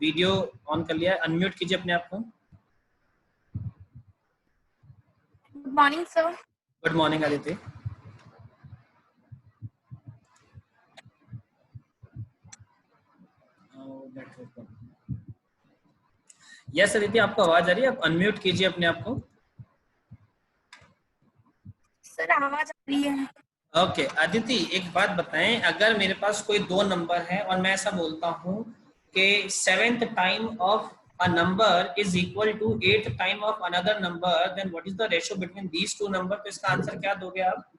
वीडियो ऑन कर लिया है, अनम्यूट कीजिए अपने आप को। Good morning sir. Good morning Aditya. Yes Aditya, आपको आवाज आ रही है? आप अनम्यूट कीजिए अपने आप को। सर आवाज आ रही है। ओके अदिति, एक बात बताएं, अगर मेरे पास कोई दो नंबर है और मैं ऐसा बोलता हूँ कि 7th time of a number is equal to 8th time of another number, then what is the ratio between these two number? तो इसका आंसर क्या दोगे आप?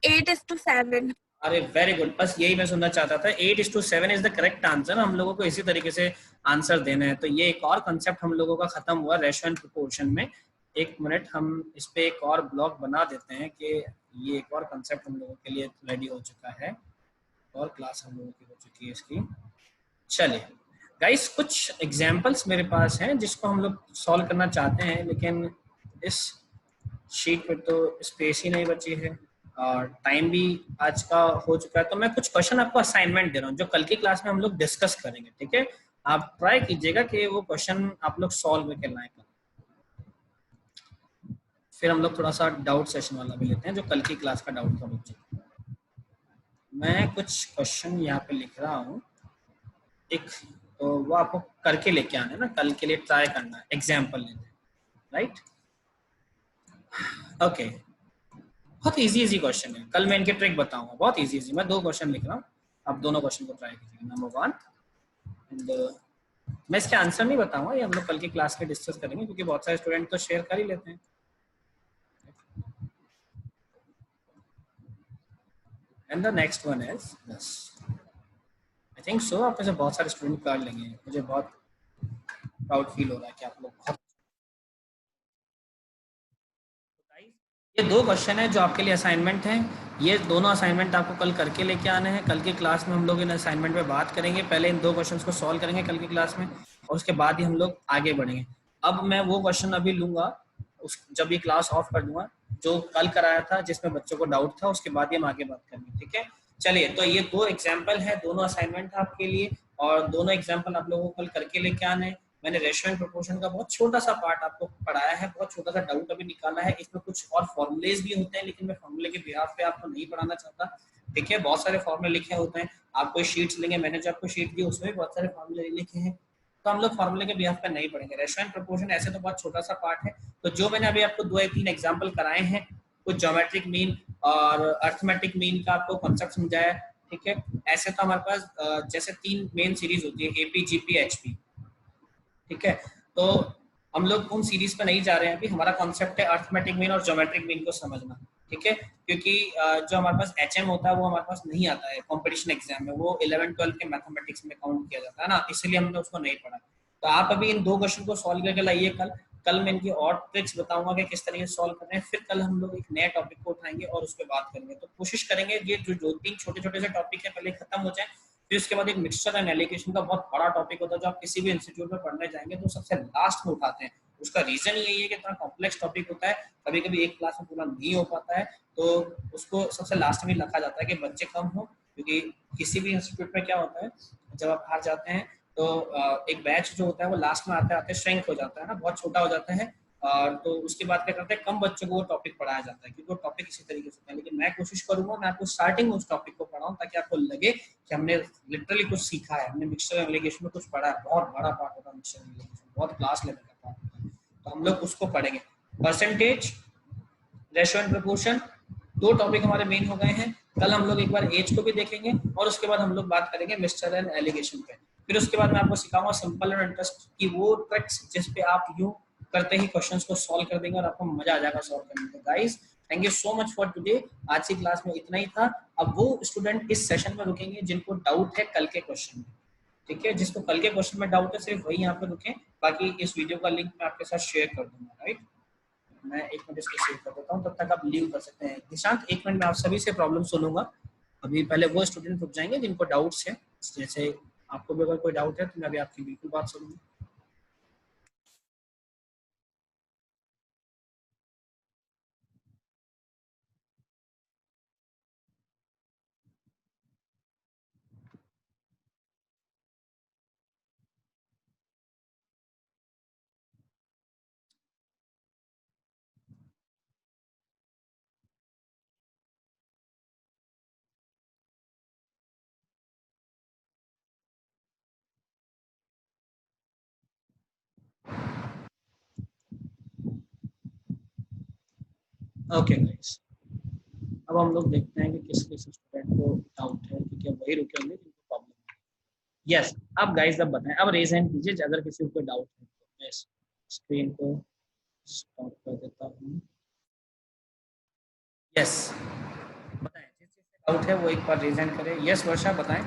8:7। अरे वेरी गुड, बस यही मैं सुनना चाहता था। 8:7 इज द करेक्ट आंसर। हम लोगों को इसी तरीके से आंसर देना है। तो ये एक और कंसेप्ट हम लोगों का खत्म हुआ रेशो एंड प्रोपोर्शन में। एक मिनट, हम इस पे एक और ब्लॉग बना देते हैं कि ये एक और कंसेप्ट हम लोगों के लिए रेडी हो चुका है, और क्लास हम लोगों की हो चुकी है इसकी। चलिए गाइस, कुछ एग्जांपल्स मेरे पास हैं जिसको हम लोग सॉल्व करना चाहते हैं, लेकिन इस शीट पे तो स्पेस ही नहीं बची है और टाइम भी आज का हो चुका है। तो मैं कुछ क्वेश्चन आपको असाइनमेंट दे रहा हूँ जो कल की क्लास में हम लोग डिस्कस करेंगे। ठीक है, आप ट्राई कीजिएगा कि वो क्वेश्चन आप लोग सॉल्व करके लाएं। फिर हम लोग थोड़ा सा डाउट सेशन वाला भी लेते हैं, जो कल की क्लास का डाउट था बच्चे। मैं कुछ क्वेश्चन यहाँ पे लिख रहा हूँ एक, तो वो आपको करके लेके आना है ना, कल के लिए ट्राई करना है, एग्जाम्पल लेना है, राइट? ओके, बहुत इजी क्वेश्चन है, कल मैं इनके ट्रिक बताऊंगा, बहुत इजी। मैं 2 क्वेश्चन लिख रहा हूँ, आप दोनों क्वेश्चन को ट्राई कीजिए। नंबर 1 एंड मैं इसके आंसर नहीं बताऊंगा, ये हम लोग कल की क्लास में डिस्कस करेंगे, क्योंकि बहुत सारे स्टूडेंट तो शेयर कर ही लेते हैं। And the next one is this, I think so आप में से बहुत सारे स्टूडेंट कर लेंगे, मुझे बहुत प्राउड फील हो रहा है कि आप लोग बहुत। ये 2 क्वेश्चन है जो आपके लिए असाइनमेंट हैं, ये दोनों असाइनमेंट आपको कल करके लेके आने हैं। कल की क्लास में हम लोग इन असाइनमेंट पे बात करेंगे, पहले इन 2 क्वेश्चंस को सॉल्व करेंगे कल की क्लास में, और उसके बाद ही हम लोग आगे बढ़ेंगे। अब मैं वो क्वेश्चन अभी लूंगा, जब ये क्लास ऑफ कर दूंगा, जो कल कराया था जिसमें बच्चों को डाउट था, उसके बाद ही हम आगे बात करेंगे, ठीक है? चलिए, तो ये 2 एग्जाम्पल है, दोनों असाइनमेंट है आपके लिए, और दोनों एग्जाम्पल आप लोगों को कल करके लेके आने हैं। मैंने रेशियो एंड प्रोपोर्शन का बहुत छोटा सा पार्ट आपको पढ़ाया है, बहुत छोटा सा डाउट अभी निकाला है, इसमें कुछ और फॉर्मूलेज भी होते हैं, लेकिन मैं फॉर्मूले के बिहाफ पे आपको नहीं पढ़ाना चाहता, ठीक है? बहुत सारे फॉर्मूले लिखे होते हैं, आप कोई शीट्स लेंगे, मैंने जो आपको शीट दी उसमें भी बहुत सारे फॉर्मूले लिखे हैं, तो हम लोग फॉर्मूले के बिहाफ पे नहीं पढ़ेंगे। रेशियो एंड प्रोपोर्शन ऐसे तो बहुत छोटा सा पार्ट है, तो जो मैंने अभी आपको 2 या 3 एग्जाम्पल कराए हैं, कुछ ज्योमेट्रिक मीन और अर्थमेटिक मीन का आपको कॉन्सेप्ट समझाया, ठीक है? ऐसे तो हमारे पास जैसे 3 मेन सीरीज होती है, एपी, जीपी, एचपी, ठीक है? तो हम लोग उन सीरीज पे नहीं जा रहे हैं अभी, हमारा कॉन्सेप्ट है अर्थमेटिक मीन और ज्योमेट्रिक मीन को समझना, ठीक है? क्योंकि जो हमारे पास एचएम होता है वो हमारे पास नहीं आता है कंपटीशन एग्जाम में, वो 11-12 के मैथमेटिक्स में काउंट किया जाता है ना, इसलिए हमने उसको नहीं पढ़ा। तो आप अभी इन 2 क्वेश्चन को सॉल्व करके लाइए कल मैं इनकी और ट्रिक्स बताऊंगा कि किस तरीके से सॉल्व करना है, फिर कल हम लोग एक नया टॉपिक को उठाएंगे और उस पर बात करेंगे। तो कोशिश करेंगे ये जो 2-3 छोटे-छोटे से टॉपिक है पहले खत्म हो जाए, फिर उसके बाद एक मिक्सचर एंड एलिगेशन का बहुत बड़ा टॉपिक होता है, जो आप किसी भी इंस्टीट्यूट में पढ़ने जाएंगे तो सबसे लास्ट में उठाते हैं। उसका रीजन यही है कि इतना कॉम्प्लेक्स टॉपिक होता है, कभी कभी एक क्लास में पूरा नहीं हो पाता है, तो उसको सबसे लास्ट में रखा जाता है कि बच्चे कम हो, क्योंकि किसी भी इंस्टीट्यूट में क्या होता है, जब आप बाहर जाते हैं तो एक बैच जो होता है वो लास्ट में आते आते श्रिंक हो जाता है ना, बहुत छोटा हो जाता है, और तो उसके बाद क्या करते हैं, कम बच्चों को वो टॉपिक पढ़ाया जाता है, क्योंकि वो टॉपिक इसी तरीके से होता है। लेकिन मैं कोशिश करूंगा मैं आपको स्टार्टिंग में उस टॉपिक को पढ़ाऊं, ताकि आपको लगे कि हमने लिटरली कुछ सीखा है, हमने मिक्सचर एंड एलिगेशन में कुछ पढ़ा है, बहुत बड़ा पार्ट होता है मिक्सचर एंड एलिगेशन, बहुत क्लास लेवल का पार्ट होता है, तो हम लोग उसको पढ़ेंगे। Percentage, ratio and proportion, 2 topic हमारे मेन हो गए हैं। कल हम लोग एक बार एज को भी देखेंगे, और उसके बाद हम लोग बात करेंगे मिक्सचर एंड एलिगेशन पे। फिर उसके बाद मैं आपको सिखाऊंगा सिंपल और इंटरेस्ट की वो ट्रिक्स जिस पे आप यूं करते ही क्वेश्चंस को सॉल्व कर देंगे और आपको मजा आ जाएगा सॉल्व करने में। Guys, thank you so much for today. आज की क्लास में इतना ही था। अब वो स्टूडेंट इस सेशन में रुकेंगे जिनको डाउट है कल के क्वेश्चन में, ठीक है? जिसको कल के क्वेश्चन में डाउट है सिर्फ वही यहाँ पे रुके, बाकी इस वीडियो का लिंक मैं आपके साथ शेयर कर दूंगा, राइट? मैं 1 मिनट इसको सेव कर देता हूँ, तब तक आप लीव कर सकते हैं। निशांत, 1 मिनट में आप सभी से प्रॉब्लम सुनूंगा। अभी पहले वो स्टूडेंट रुक जाएंगे जिनको डाउट्स है, जैसे आपको भी अगर कोई डाउट है तो मैं अभी आपकी बिल्कुल बात सुनूंगा। ओके गाइस, अब हम लोग देखते हैं कि किस किस स्टूडेंट को डाउट है, क्योंकि वही रुके होंगे जिनको प्रॉब्लम है। यस, अब गाइस अब बताएं, अब रेज हैंड कीजिए अगर किसी को कोई डाउट है। तो मैं स्क्रीन को स्टॉप कर देता हूँ। यस, बताएं, जिस चीज से डाउट है वो एक बार रेज हैंड करें। यस वर्षा, बताएं।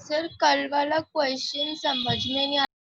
सर, कल वाला क्वेश्चन समझ में नहीं